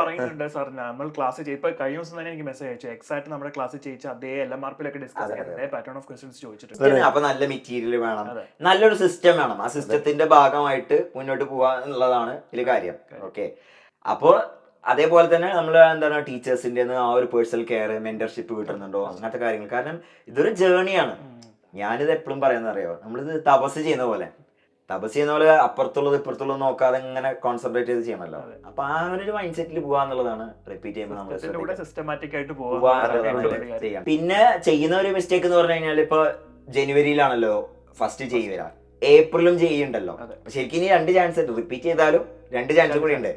പറയുന്നുണ്ട് സാർ, നമ്മൾ ക്ലാസ് ഇപ്പൊ കഴിഞ്ഞ ദിവസം തന്നെ എനിക്ക് മെസ്സേജ് അയച്ചു, എക്സാക്ട് നമ്മുടെ ക്ലാസ് ചെയ്യിച്ച അതേ LMRP ഡിസ്കസ് ചെയ്യുന്നത് പാറ്റേൺ ഓഫ് ക്വസ്റ്റ്യൻസ് ചോദിച്ചിട്ടുണ്ട്. അപ്പൊ നല്ല മെറ്റീരിയൽ വേണം, നല്ലൊരു സിസ്റ്റം വേണം. ആ സിസ്റ്റത്തിന്റെ ഭാഗമായിട്ട് മുന്നോട്ട് പോവാ എന്നുള്ളതാണ് ഇതിൽ കാര്യം. ഓക്കെ, അപ്പോൾ അതേപോലെ തന്നെ നമ്മൾ എന്താണ് ടീച്ചേഴ്സിന്റെ ആ ഒരു പേഴ്സണൽ കെയർ, മെന്റർഷിപ്പ് കിട്ടുന്നുണ്ടോ, അങ്ങനത്തെ കാര്യങ്ങൾ. കാരണം ഇതൊരു ജേണിയാണ്. ഞാനിത് എപ്പോഴും പറയുന്നത് അറിയോ, നമ്മളിത് തപസ് ചെയ്യുന്ന പോലെ അപ്പുറത്തുള്ളത് ഇപ്പുറത്തുള്ളത് നോക്കാതെ ഇങ്ങനെ കോൺസെൻട്രേറ്റ് ചെയ്ത് ചെയ്യണമല്ലോ. അപ്പൊ ആ ഒരു മൈൻഡ് സെറ്റിൽ പോവാന്നുള്ളതാണ് റിപ്പീറ്റ് ചെയ്യുമ്പോൾ നമ്മൾ സിസ്റ്റമാറ്റിക് ആയിട്ട് ചെയ്യാം. പിന്നെ ചെയ്യുന്ന ഒരു മിസ്റ്റേക്ക് എന്ന് പറഞ്ഞു കഴിഞ്ഞാൽ ഇപ്പൊ ജനുവരിയിലാണല്ലോ ഫസ്റ്റ് JEE വരാം, ഏപ്രിലും JEE ഉണ്ടല്ലോ. ശരിക്കും ഇനി 2 ചാൻസ് ഉണ്ട്, റിപ്പീറ്റ് ചെയ്താലും 2 ചാൻസ് കൂടി ഉണ്ട്.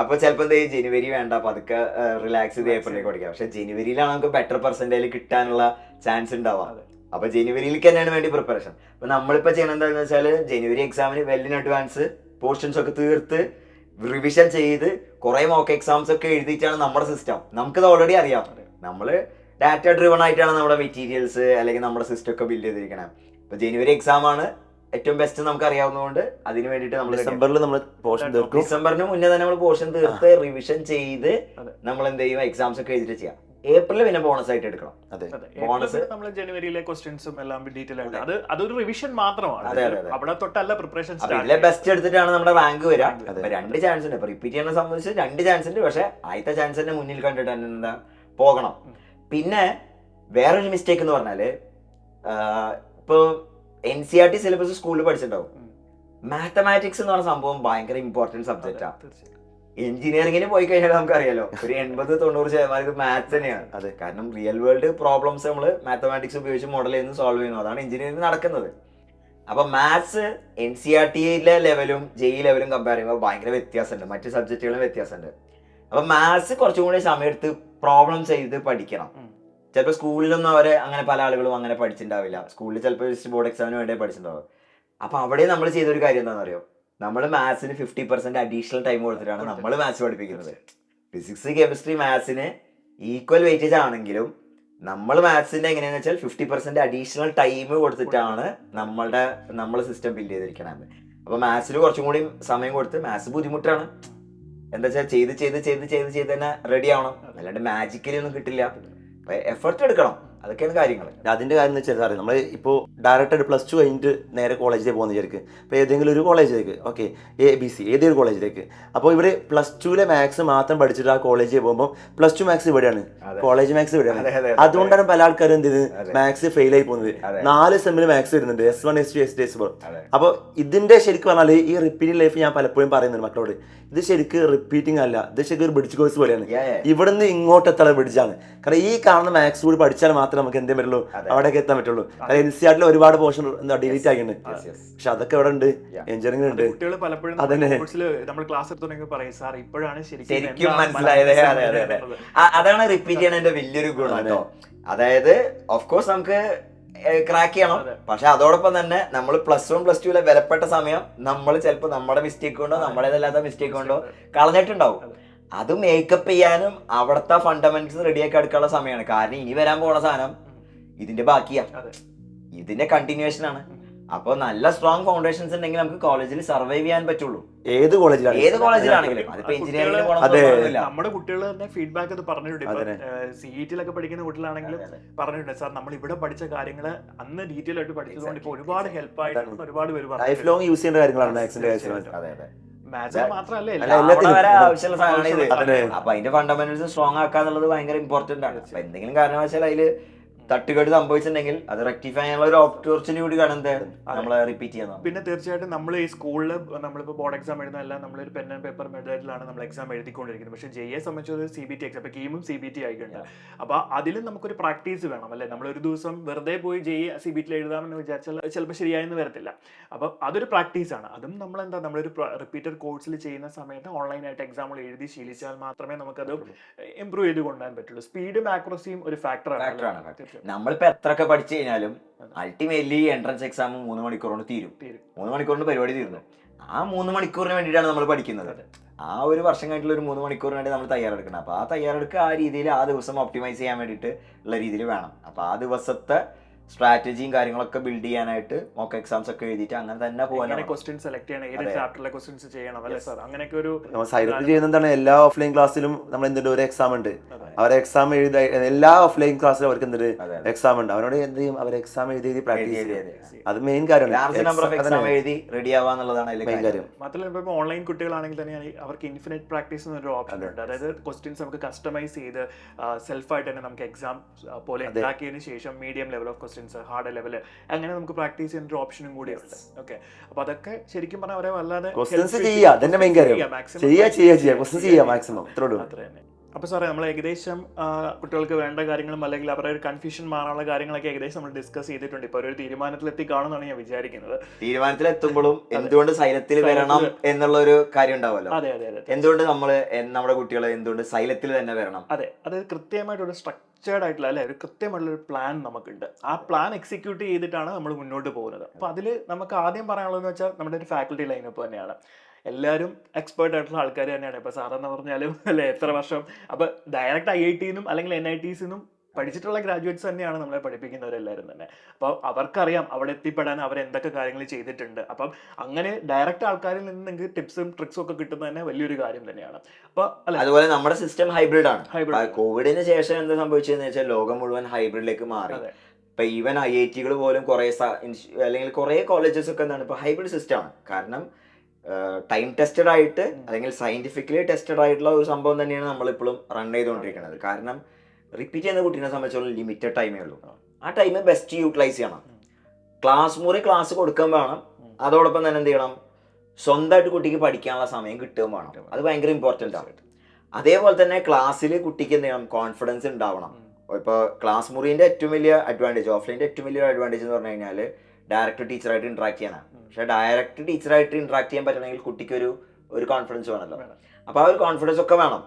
അപ്പൊ ചിലപ്പോ എന്ത് ജനുവരി വേണ്ട, അപ്പൊ അതൊക്കെ റിലാക്സ് ചെയ്ത് ഏപ്രിലേക്ക് പഠിക്കാം. പക്ഷെ ജനുവരിയിലാണ് നമുക്ക് ബെറ്റർ പെർസെന്റേജ് കിട്ടാനുള്ള ചാൻസ് ഉണ്ടാവാം. അപ്പൊ ജനുവരിയിലേക്ക് തന്നെയാണ് വേണ്ടി പ്രിപ്പറേഷൻ. അപ്പൊ നമ്മളിപ്പോ ചെയ്യണത് എന്താണെന്ന് വെച്ചാൽ ജനുവരി എക്സാമിന് വെൽ ഇൻ അഡ്വാൻസ് പോർഷൻസ് ഒക്കെ തീർത്ത് റിവിഷൻ ചെയ്ത് കുറെ മോക്ക് എക്സാംസ് ഒക്കെ എഴുതിയിട്ടാണ് നമ്മുടെ സിസ്റ്റം. നമുക്കത് ഓൾറെഡി അറിയാം. നമ്മള് ഡാറ്റ ഡ്രിവൺ ആയിട്ടാണ് നമ്മുടെ മെറ്റീരിയൽസ് അല്ലെങ്കിൽ നമ്മുടെ സിസ്റ്റം ഒക്കെ ബിൽഡ് ചെയ്തിരിക്കണം. ഇപ്പൊ ജനുവരി എക്സാം ആണ് ഏറ്റവും ബെസ്റ്റ് നമുക്ക് അറിയാവുന്നതുകൊണ്ട് അതിന് വേണ്ടിയിട്ട് നമ്മൾ ഡിസംബറിൽ നമ്മൾ പോർഷൻ തീർക്കും. ഡിസംബറിന് മുന്നേ തന്നെ നമ്മൾ പോർഷൻ തീർത്ത് റിവിഷൻ ചെയ്ത് നമ്മൾ എന്ത് ചെയ്യും, എക്സാംസ് ഒക്കെ എഴുതിട്ട് ചെയ്യാം. ഏപ്രിലിൽ പിന്നെ ബോണസ് ആയിട്ട് എടുക്കണം. ബോണസ് നമ്മൾ ജനുവരിയിലെ ക്വസ്റ്റ്യൻസും എല്ലാം ഡീറ്റെയിൽ ആയിട്ട് അതൊരു റിവിഷൻ മാത്രമാണ്. അവിടെ തൊട്ടല്ല പ്രിപ്പറേഷൻ. ഇതിലെ ബെസ്റ്റ് എടുത്തിട്ടാണ് നമ്മുടെ റാങ്ക് വരിക. അപ്പൊ 2 ചാൻസ് ഉണ്ട്. റിപ്പീറ്റ് ചെയ്യുന്ന സംബന്ധിച്ച് 2 ചാൻസ് ഉണ്ട്. പക്ഷെ ആദ്യത്തെ ചാൻസിന്റെ മുന്നിൽ കണ്ടിട്ട് തന്നെ എന്താ പോകണം. പിന്നെ വേറൊരു മിസ്റ്റേക്ക് എന്ന് പറഞ്ഞാല് ഇപ്പൊ NCERT സിലബസ് സ്കൂളിൽ പഠിച്ചിട്ടുണ്ടാവും. മാത്തമാറ്റിക്സ് എന്ന് പറഞ്ഞ സംഭവം ഭയങ്കര ഇമ്പോർട്ടന്റ് സബ്ജക്റ്റാണ്. എഞ്ചിനീയറിംഗിന് പോയി കഴിഞ്ഞാൽ നമുക്കറിയാലോ ഒരു 80-90% മാത്സ് തന്നെയാണ്. അതെ, കാരണം റിയൽ വേൾഡ് പ്രോബ്ലംസ് നമ്മൾ മാത്തമാറ്റിക്സ് ഉപയോഗിച്ച് മോഡൽ ചെയ്യുന്നു, സോൾവ് ചെയ്യുന്നു. അതാണ് എഞ്ചിനീയറിംഗ് നടക്കുന്നത്. അപ്പൊ മാത്സ് NCERT ലെവലും JEE ലെവലും കമ്പയർ ചെയ്യുമ്പോൾ ഭയങ്കര വ്യത്യാസമുണ്ട്, മറ്റു സബ്ജക്റ്റുകളും വ്യത്യാസമുണ്ട്. അപ്പൊ മാത്സ് കുറച്ചും കൂടി സമയത്ത് പ്രോബ്ലം ചെയ്ത് പഠിക്കണം. ചിലപ്പോൾ സ്കൂളിലൊന്നും അവരെ അങ്ങനെ പല ആളുകളും അങ്ങനെ പഠിച്ചിട്ടുണ്ടാവില്ല. സ്കൂളിൽ ചിലപ്പോൾ ബോർഡ് എക്സാമിന് വേണ്ടി പഠിച്ചിട്ടുണ്ടാവും. അപ്പൊ അവിടെ നമ്മൾ ചെയ്തൊരു കാര്യം എന്താണെന്ന് അറിയോ, നമ്മൾ മാത്സിന് 50% അഡീഷണൽ ടൈം കൊടുത്തിട്ടാണ് നമ്മൾ മാത്സ് പഠിപ്പിക്കുന്നത്. ഫിസിക്സ്, കെമിസ്ട്രി, മാത്സിന് ഈക്വൽ വെയിറ്റേജ് ആണെങ്കിലും നമ്മൾ മാത്സിന്റെ എങ്ങനെയാന്ന് വെച്ചാൽ 50% അഡീഷണൽ ടൈം കൊടുത്തിട്ടാണ് നമ്മൾ സിസ്റ്റം ബിൽഡ് ചെയ്തിരിക്കണത്. അപ്പൊ മാത്സിൽ കുറച്ചും കൂടി സമയം കൊടുത്ത്, മാത്സ് ബുദ്ധിമുട്ടാണ്, എന്താ വെച്ചാൽ ചെയ്ത് തന്നെ റെഡി ആവണം. അല്ലാണ്ട് മാജിക്കലി ഒന്നും കിട്ടില്ല. എഫർട്ട് എടുക്കണം. അതൊക്കെയാണ് കാര്യങ്ങൾ. അതിന്റെ കാര്യം എന്ന് വെച്ചാൽ സാറേ, നമ്മൾ ഇപ്പോൾ ഡയറക്റ്റായിട്ട് +2 കഴിഞ്ഞിട്ട് നേരെ കോളേജിലേക്ക് പോകുന്ന വിചാരിക്കും. ഇപ്പോൾ ഏതെങ്കിലും ഒരു കോളേജിലേക്ക്, ഓക്കെ, ABC ഏതൊരു കോളേജിലേക്ക്. അപ്പോൾ ഇവർ +2 മാത്സ് മാത്രം പഠിച്ചിട്ട് ആ കോളേജിൽ പോകുമ്പോൾ +2 മാത്സ് ഇവിടെയാണ്, കോളേജ് മാത്സ് ഇവിടെയാണ്. അതുകൊണ്ടാണ് പല ആൾക്കാരും എന്ത് ചെയ്ത് മാത്സ് ഫെയിൽ ആയി പോകുന്നത്. 4 സെമ്മിൽ മാത്സ് വരുന്നുണ്ട്, S1, S2, S4. അപ്പോൾ ഇതിന്റെ ശരിക്കും പറഞ്ഞാൽ ഈ റിപ്പീറ്റിംഗ് ലൈഫ് ഞാൻ പലപ്പോഴും പറയുന്നുണ്ട് മക്കളോട്, ഇത് ശരിക്കും റിപ്പീറ്റിംഗ് അല്ല, ഇത് ശരിക്കും ഒരു ബ്രിഡ്ജ് കോഴ്സ് പോലെയാണ്. ഇവിടുന്ന് ഇങ്ങോട്ട് എത്താനുള്ള ബ്രിഡ്ജാണ്. കാരണം ഈ കാണുന്ന മാത്സ് കൂടി പഠിച്ചാൽ മാത്രമേ നമുക്ക് എന്തേ പറ്റുള്ളൂ, അവിടേക്ക് എത്താൻ പറ്റുള്ളൂ. കാരണം NCERT ഒരുപാട് പോർഷൻ എന്താ ഡിലീറ്റ് ആയിട്ടുണ്ട്. പക്ഷെ അതൊക്കെ ഇവിടെ ഉണ്ട്, എഞ്ചിനീയറിംഗ് ഉണ്ട്. കുട്ടികൾ പലപ്പോഴും നമ്മൾ ക്ലാസ് എടുത്തുണ്ടെങ്കിൽ പറയും സാർ ഇപ്പോഴാണ് ശരിക്കും മനസ്സിലായത്. അതാണ് റിപ്പീറ്റ് ചെയ്യണതിന്റെ വലിയൊരു ഗുണം കേട്ടോ. അതായത് ഓഫ് കോഴ്സ് നമുക്ക് ക്രാക്ക് ചെയ്യണം, പക്ഷെ അതോടൊപ്പം തന്നെ നമ്മൾ +1 +2 വിലപ്പെട്ട സമയം നമ്മൾ ചിലപ്പോൾ നമ്മുടെ മിസ്റ്റേക്ക് കൊണ്ടോ നമ്മുടേതല്ലാത്ത മിസ്റ്റേക്ക് കൊണ്ടോ കളഞ്ഞിട്ടുണ്ടാവും. അത് മേക്കപ്പ് ചെയ്യാനും അവിടുത്തെ ഫണ്ടമെന്റൽസ് റെഡിയാക്കി എടുക്കാനുള്ള സമയമാണ്. കാരണം ഇനി വരാൻ പോണ സാധനം ഇതിന്റെ ബാക്കിയാ, ഇതിന്റെ കണ്ടിന്യൂവേഷൻ ആണ്. അപ്പൊ നല്ല സ്ട്രോങ് ഫൗണ്ടേഷൻസ് ഉണ്ടെങ്കിൽ നമുക്ക് കോളേജിൽ സർവൈവ് ചെയ്യാൻ പറ്റുള്ളൂ. ഏത് കോളേജിലാണെങ്കിലും. അതിപ്പോ എഞ്ചിനീയറിംഗിൽ പോകണമെന്നില്ല. നമ്മുടെ കുട്ടികൾ തന്നെ ഫീഡ്ബാക്ക് അത് പറഞ്ഞിട്ടുണ്ട്. ഇപ്പൊ CET പഠിക്കുന്ന കുട്ടികളാണെങ്കിലും പറഞ്ഞിട്ടുണ്ട്, സാർ നമ്മൾ ഇവിടെ പഠിച്ച കാര്യങ്ങൾ അന്ന് ഡീറ്റെയിൽ ആയിട്ട് പഠിച്ചതുകൊണ്ട് ഇപ്പൊ ഒരുപാട് ഹെൽപ്പ് ആയിട്ട് ഒരുപാട് പേര് ലൈഫ് ലോങ് യൂസ് ചെയ്യേണ്ട കാര്യങ്ങളാണ് മാത്സിന്റെ കാര്യം. ആവശ്യമുള്ള സാധനമാണ് ഇത്. അപ്പൊ അതിന്റെ ഫണ്ടമെന്റൽസ് സ്ട്രോങ് ആക്കാന്നുള്ളത് ഭയങ്കര ഇമ്പോർട്ടന്റ് ആണ്. അപ്പൊ എന്തെങ്കിലും കാരണവശാൽ അതില് തട്ടുകേട് സംഭവിച്ചിട്ടുണ്ടെങ്കിൽ അത് റെക്ടിഫൈ ചെയ്യാനുള്ള ഒരു ഓപ്പർച്യൂണിറ്റി കാണുന്നത് നമ്മൾ റിപ്പീറ്റ് ചെയ്യുന്നത്. പിന്നെ തീർച്ചയായിട്ടും നമ്മൾ ഈ സ്കൂളിൽ നമ്മളിപ്പോൾ ബോർഡ് എക്സാം എഴുതുന്നതല്ല, നമ്മളൊരു പെൻ ആൻഡ് പേപ്പർ മെത്തേഡിലാണ് നമ്മൾ എക്സാം എഴുതിക്കൊണ്ടിരിക്കുന്നത്. പക്ഷേ JEE സംബന്ധിച്ചത് CBT എക്സാം, ഇപ്പോൾ കീമും CBT ആയിട്ടുണ്ട്. അപ്പോൾ അതിലും നമുക്കൊരു പ്രാക്ടീസ് വേണം അല്ലേ. നമ്മളൊരു ദിവസം വെറുതെ പോയി JEE CBT എഴുതാമെന്ന് വിചാരിച്ചാൽ ചിലപ്പോൾ ശരിയായെന്ന് വരത്തില്ല. അപ്പോൾ അതൊരു പ്രാക്ടീസാണ്. അതും നമ്മളെന്താ നമ്മളൊരു റിപ്പീറ്റഡ് കോഴ്സിൽ ചെയ്യുന്ന സമയത്ത് ഓൺലൈനായിട്ട് എക്സാമുകൾ എഴുതി ശീലിച്ചാൽ മാത്രമേ നമുക്കത് ഇമ്പ്രൂവ് ചെയ്ത് കൊണ്ടുവരാൻ പറ്റുള്ളൂ. സ്പീഡും ആക്യുറസിയും ഒരു ഫാക്ടറാണ്. നമ്മളിപ്പോ എത്രയൊക്കെ പഠിച്ചു കഴിഞ്ഞാലും അൾട്ടിമേറ്റ്ലി എൻട്രൻസ് എക്സാം 3 മണിക്കൂർ കൊണ്ട് തീരും. 3 മണിക്കൂറിന്റെ പരിപാടി തീർന്നു. ആ 3 മണിക്കൂറിന് വേണ്ടിയിട്ടാണ് നമ്മൾ പഠിക്കുന്നത്. ആ ഒരു വർഷം കഴിഞ്ഞിട്ടുള്ള ഒരു 3 മണിക്കൂറിന് വേണ്ടി നമ്മൾ തയ്യാറെടുക്കണം. അപ്പൊ ആ തയ്യാറെടുക്കുക ആ രീതിയിൽ ആ ദിവസം ഒപ്റ്റിമൈസ് ചെയ്യാൻ വേണ്ടിയിട്ട് ഉള്ള രീതിയിൽ വേണം. അപ്പൊ ആ ദിവസത്തെ സ്ട്രാറ്റജിയും കാര്യങ്ങളൊക്കെ ബിൽഡ് ചെയ്യാനായിട്ട് മോക്ക് എക്സാംസ് ഒക്കെ എഴുതിയിട്ട് അങ്ങനെ തന്നെ പോകാൻ ക്വസ്റ്റ്യൻ സെലക്ട് ചെയ്യണം, ഏത് ചാപ്റ്ററിലെ ക്വസ്റ്റ്യൻസ് ചെയ്യണം അല്ലേ സാർ. അങ്ങനെയൊക്കെ ഒരു സൈലന്റ് ചെയ്യുന്നതാണ്. എല്ലാ ഓഫ്ലൈൻ ക്ലാസ്സിലും നമ്മൾ എന്തുണ്ട് ഒരു എക്സാം ഉണ്ട്. അവരെ എക്സാം എഴുതി എല്ലാ ഓഫ്ലൈൻ ക്ലാസ്സിലും അവർക്ക് എന്തൊരു എക്സാം ഉണ്ട്. അവരോട് എന്ത് ചെയ്യും, അവർ എക്സാം എഴുതി പ്രാക്ടീസ് ചെയ്ത് അത് മെയിൻ കാര്യമാണ്. എഴുതി റെഡി ആവാന്നുള്ളതാണ് മെയിൻ കാര്യം. മാത്രമല്ല ഇപ്പോൾ ഓൺലൈൻ കുട്ടികളാണെങ്കിൽ തന്നെ അവർക്ക് ഇൻഫിനിറ്റ് പ്രാക്ടീസ് എന്നൊരു ഓപ്ഷൻ ഉണ്ട്. അതായത് ക്വസ്റ്റ്യൻസ് നമുക്ക് കസ്റ്റമൈസ് ചെയ്ത് സെൽഫായിട്ട് തന്നെ നമുക്ക് എക്സാം പോലെ ഉണ്ടാക്കിയതിന് ശേഷം medium level of questions, hard level, അങ്ങനെ നമുക്ക് പ്രാക്ടീസ് ചെയ്യുന്ന ഒരു ഓപ്ഷനും കൂടി ഉണ്ട്. ഓക്കെ, അപ്പൊ അതൊക്കെ ശരിക്കും പറഞ്ഞാൽ അവരെ വല്ലാതെ അത്ര തന്നെ. അപ്പോൾ സാറേ നമ്മൾ ഏകദേശം കുട്ടികൾക്ക് വേണ്ട കാര്യങ്ങളും അല്ലെങ്കിൽ അവരുടെ ഒരു കൺഫ്യൂഷൻ മാറാനുള്ള കാര്യങ്ങളൊക്കെ ഏകദേശം നമ്മൾ ഡിസ്കസ് ചെയ്തിട്ടുണ്ട്. ഇപ്പോൾ ഒരു തീരുമാനത്തിലെത്തി കാണുമെന്നാണ് ഞാൻ വിചാരിക്കുന്നത്. തീരുമാനത്തിലെത്തുമ്പോഴും എന്തുകൊണ്ട് സൈലത്തിൽ വരണം എന്നുള്ളൊരു കാര്യം ഉണ്ടാവുമല്ലോ. അതെ അതെ അതെ. എന്തുകൊണ്ട് നമ്മുടെ കുട്ടികളെ എന്തുകൊണ്ട് സൈലത്തിൽ തന്നെ വരണം. അതെ, അതായത് കൃത്യമായിട്ടൊരു സ്ട്രക്ചേർഡ് ആയിട്ടുള്ള അല്ലെ ഒരു കൃത്യമായിട്ടുള്ള ഒരു പ്ലാൻ നമുക്കുണ്ട്. ആ പ്ലാൻ എക്സിക്യൂട്ട് ചെയ്തിട്ടാണ് നമ്മൾ മുന്നോട്ട് പോകുന്നത്. അപ്പോൾ അതിൽ നമുക്ക് ആദ്യം പറയാനുള്ളതെന്ന് വെച്ചാൽ നമ്മുടെ ഒരു ഫാക്കൽറ്റി ലൈനപ്പ് തന്നെയാണ്. എല്ലാവരും എക്സ്പേർട്ട് ആയിട്ടുള്ള ആൾക്കാർ തന്നെയാണ്. ഇപ്പോൾ സാറെന്ന് പറഞ്ഞാലും അല്ലെ എത്ര വർഷം അപ്പോൾ ഡയറക്റ്റ് IIT-ന്നും അല്ലെങ്കിൽ NITs-ന്നും പഠിച്ചിട്ടുള്ള ഗ്രാജുവേറ്റ്സ് തന്നെയാണ് നമ്മളെ പഠിപ്പിക്കുന്നവരെല്ലാവരും തന്നെ. അപ്പോൾ അവർക്കറിയാം അവിടെ എത്തിപ്പെടാൻ അവർ എന്തൊക്കെ കാര്യങ്ങൾ ചെയ്തിട്ടുണ്ട്. അപ്പം അങ്ങനെ ഡയറക്റ്റ് ആൾക്കാരിൽ നിന്ന് നിങ്ങൾക്ക് ടിപ്സും ട്രിക്സും ഒക്കെ കിട്ടുന്നത് തന്നെ വലിയൊരു കാര്യം തന്നെയാണ്. അപ്പോൾ അല്ല, അതുപോലെ നമ്മുടെ സിസ്റ്റം ഹൈബ്രിഡ് ആണ്. Hybrid. കോവിഡിന് ശേഷം എന്താ സംഭവിച്ചതെന്ന് വെച്ചാൽ ലോകം മുഴുവൻ ഹൈബ്രിഡിലേക്ക് മാറി. അതെ. ഇപ്പൊ ഈവൻ IIT പോലും കുറെ അല്ലെങ്കിൽ കുറെ കോളേജസ് ഒക്കെ എന്താണ് ഇപ്പൊ ഹൈബ്രിഡ് സിസ്റ്റം ആണ്. കാരണം ടൈം ടെസ്റ്റഡ് ആയിട്ട് അല്ലെങ്കിൽ സയന്റിഫിക്കലി ടെസ്റ്റഡ് ആയിട്ടുള്ള ഒരു സംഭവം തന്നെയാണ് നമ്മളിപ്പോഴും റൺ ചെയ്തുകൊണ്ടിരിക്കുന്നത്. കാരണം റിപ്പീറ്റ് ചെയ്യുന്ന കുട്ടീനെ സംബന്ധിച്ചോളം ലിമിറ്റഡ് ടൈമേ ഉള്ളൂ. ആ ടൈം ബെസ്റ്റ് യൂട്ടിലൈസ് ചെയ്യണം. ക്ലാസ് കൊടുക്കാൻ വേണം, അതോടൊപ്പം തന്നെ എന്ത് ചെയ്യണം, സ്വന്തമായിട്ട് കുട്ടിക്ക് പഠിക്കാനുള്ള സമയം കിട്ടുകയും വേണം. അത് ഭയങ്കര ഇമ്പോർട്ടൻ്റ് ആണ്. അതേപോലെ തന്നെ ക്ലാസ്സിൽ കുട്ടിക്ക് എന്ത് ചെയ്യണം, കോൺഫിഡൻസ് ഉണ്ടാവണം. ഇപ്പോൾ ക്ലാസ് മുറിൻ്റെ ഏറ്റവും വലിയ അഡ്വാൻറ്റേജ്, ഓഫ്ലൈൻ്റെ ഏറ്റവും വലിയ അഡ്വാൻറ്റേജ് എന്ന് പറഞ്ഞു കഴിഞ്ഞാൽ ഡയറക്റ്റ് ടീച്ചറായിട്ട് ഇൻട്രാക്ട് ചെയ്യാനാണ്. പക്ഷേ ഡയറക്റ്റ് ടീച്ചറായിട്ട് ഇൻട്രാക്ട് ചെയ്യാൻ പറ്റണമെങ്കിൽ കുട്ടിക്ക് ഒരു കോൺഫിഡൻസ് വേണമല്ലോ. അപ്പോൾ ആ ഒരു കോൺഫിഡൻസ് ഒക്കെ വേണം.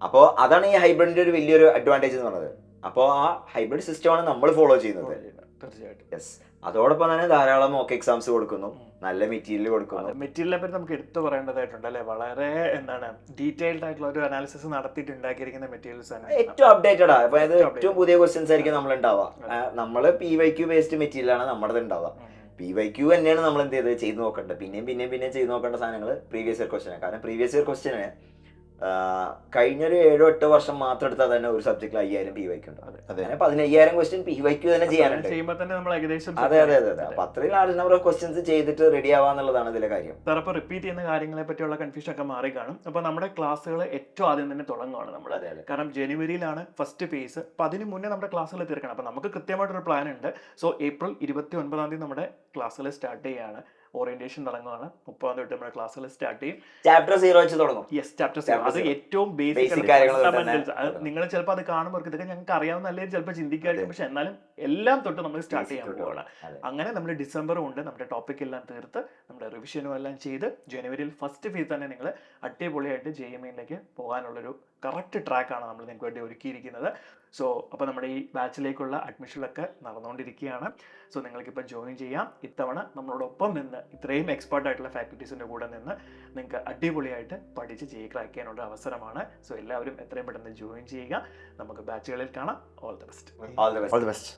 അപ്പോൾ അതാണ് ഈ ഹൈബ്രിഡിൻ്റെ ഒരു വലിയൊരു അഡ്വാൻറ്റേജ് എന്ന് പറയുന്നത്. അപ്പോൾ ആ ഹൈബ്രിഡ് സിസ്റ്റമാണ് നമ്മൾ ഫോളോ ചെയ്യുന്നത്. തീർച്ചയായിട്ടും. യെസ്. അതോടൊപ്പം തന്നെ ധാരാളം മോക്ക് എക്സാംസ് കൊടുക്കുന്നു, നല്ല മെറ്റീരിയൽ കൊടുക്കുന്നു. മെറ്റീരിയലിനെ പറ്റി നമുക്ക് എടുത്തു പറയേണ്ടതായിട്ടുണ്ട് അല്ലെ. വളരെ ഡീറ്റെയിൽഡ് ആയിട്ടുള്ള ഒരു അനാലിസിസ് നടത്തിയിട്ട് ഉണ്ടാക്കിയിരിക്കുന്ന മെറ്റീരിയൽസ് ആണ്. ഏറ്റവും അപ്ഡേറ്റഡ് ആണ്. അതായത് ഏറ്റവും പുതിയ ക്വസ്റ്റ്യൻസ് ആയിരിക്കും നമ്മൾ ഉണ്ടാവുക. നമ്മള് PYQ ബേസ്ഡ് മെറ്റീരിയൽ ആണ് നമ്മുടെ ഉണ്ടാവുക. PYQ തന്നെയാണ് നമ്മൾ എന്ത് ചെയ്ത് നോക്കേണ്ടത്. പിന്നെയും ചെയ്ത് നോക്കേണ്ട സാധനങ്ങൾ പ്രീവിയസ് ഇയർ ക്വസ്റ്റ്യൻ. കാരണം പ്രീവിയസ് ഇയർ ക്വസ്റ്റ്യന് കഴിഞ്ഞൊരു 7-8 വർഷം മാത്രം എടുത്താൽ തന്നെ ഒരു സബ്ജക്റ്റിൽ 5000 PYQ ഉണ്ട്. അങ്ങനെ 15000 ക്വസ്റ്റ്യൻ PYQ തന്നെ ചെയ്യാനുണ്ട്. അതെ. അപ്പൊ അത്രയും ലാർജ് നമ്പർ ഓഫ് ക്വസ്റ്റ്യൻസ് ചെയ്തിട്ട് റെഡി ആവാന്നുള്ളതാണ് ഇതിലെ കാര്യം. അപ്പോൾ റിപ്പീറ്റ് ചെയ്യുന്ന കാര്യങ്ങളെ പറ്റിയുള്ള കൺഫ്യൂഷൻ ഒക്കെ മാറി കാണും. അപ്പോൾ നമ്മുടെ ക്ലാസ്സുകൾ ഏറ്റവും ആദ്യം തന്നെ തുടങ്ങുകയാണ് നമ്മൾ. കാരണം ജനുവരിയിലാണ് ഫസ്റ്റ് ഫേസ്. അപ്പോൾ അതിന് മുന്നേ നമ്മുടെ ക്ലാസ്സുകൾ തീർക്കണം. അപ്പോൾ നമുക്ക് കൃത്യമായിട്ടൊരു പ്ലാൻ ഉണ്ട്. സോ ഏപ്രിൽ 29 നമ്മുടെ ക്ലാസ്സുകൾ സ്റ്റാർട്ട് ചെയ്യുകയാണ്. ഓറിയന്റേഷൻ തുടങ്ങുകയാണ്. 30 തൊട്ട് നമ്മുടെ ക്ലാസ്സുകൾ സ്റ്റാർട്ട് ചെയ്യും. ചാപ്റ്റർ 0 വെച്ച് തുടങ്ങും. Yes, chapter 0. അത് ഏറ്റവും ബേസിക് കാര്യങ്ങൾ. നിങ്ങൾ ചിലപ്പോൾ അത് കാണുമ്പോൾ ഇതൊക്കെ ഞങ്ങൾക്ക് അറിയാവുന്ന അല്ലെങ്കിൽ ചിലപ്പോൾ ചിന്തിക്കാറില്ല. പക്ഷെ എന്നാലും എല്ലാം തൊട്ട് നമ്മൾ സ്റ്റാർട്ട് ചെയ്യാൻ പോവുകയാണ്. അങ്ങനെ നമ്മൾ ഡിസംബർ കൊണ്ട് നമ്മുടെ ടോപ്പിക് എല്ലാം തീർത്ത് നമ്മുടെ റിവിഷനും എല്ലാം ചെയ്ത് ജനുവരിയിൽ ഫസ്റ്റ് ഫേസ് തന്നെ നിങ്ങൾ അടിപൊളിയായിട്ട് JMAയിലേക്ക് പോകാനുള്ളൊരു കറക്റ്റ് ട്രാക്കാണ് നമ്മൾ നിങ്ങൾക്ക് വേണ്ടി ഒരുക്കിയിരിക്കുന്നത്. സോ അപ്പോൾ നമ്മുടെ ഈ ബാച്ചിലേക്കുള്ള അഡ്മിഷനൊക്കെ നടന്നുകൊണ്ടിരിക്കുകയാണ്. സോ നിങ്ങൾക്കിപ്പോൾ ജോയിൻ ചെയ്യാം. ഇത്തവണ നമ്മളോടൊപ്പം നിന്ന് ഇത്രയും എക്സ്പേർട്ട് ആയിട്ടുള്ള ഫാക്കൽറ്റീസിൻ്റെ കൂടെ നിന്ന് നിങ്ങൾക്ക് അടിപൊളിയായിട്ട് പഠിച്ച് ക്രാക്ക് ചെയ്യാനുള്ള അവസരമാണ്. സോ എല്ലാവരും എത്രയും പെട്ടെന്ന് ജോയിൻ ചെയ്യുക. നമുക്ക് ബാച്ചുകളിൽ കാണാം. All the best. All the best.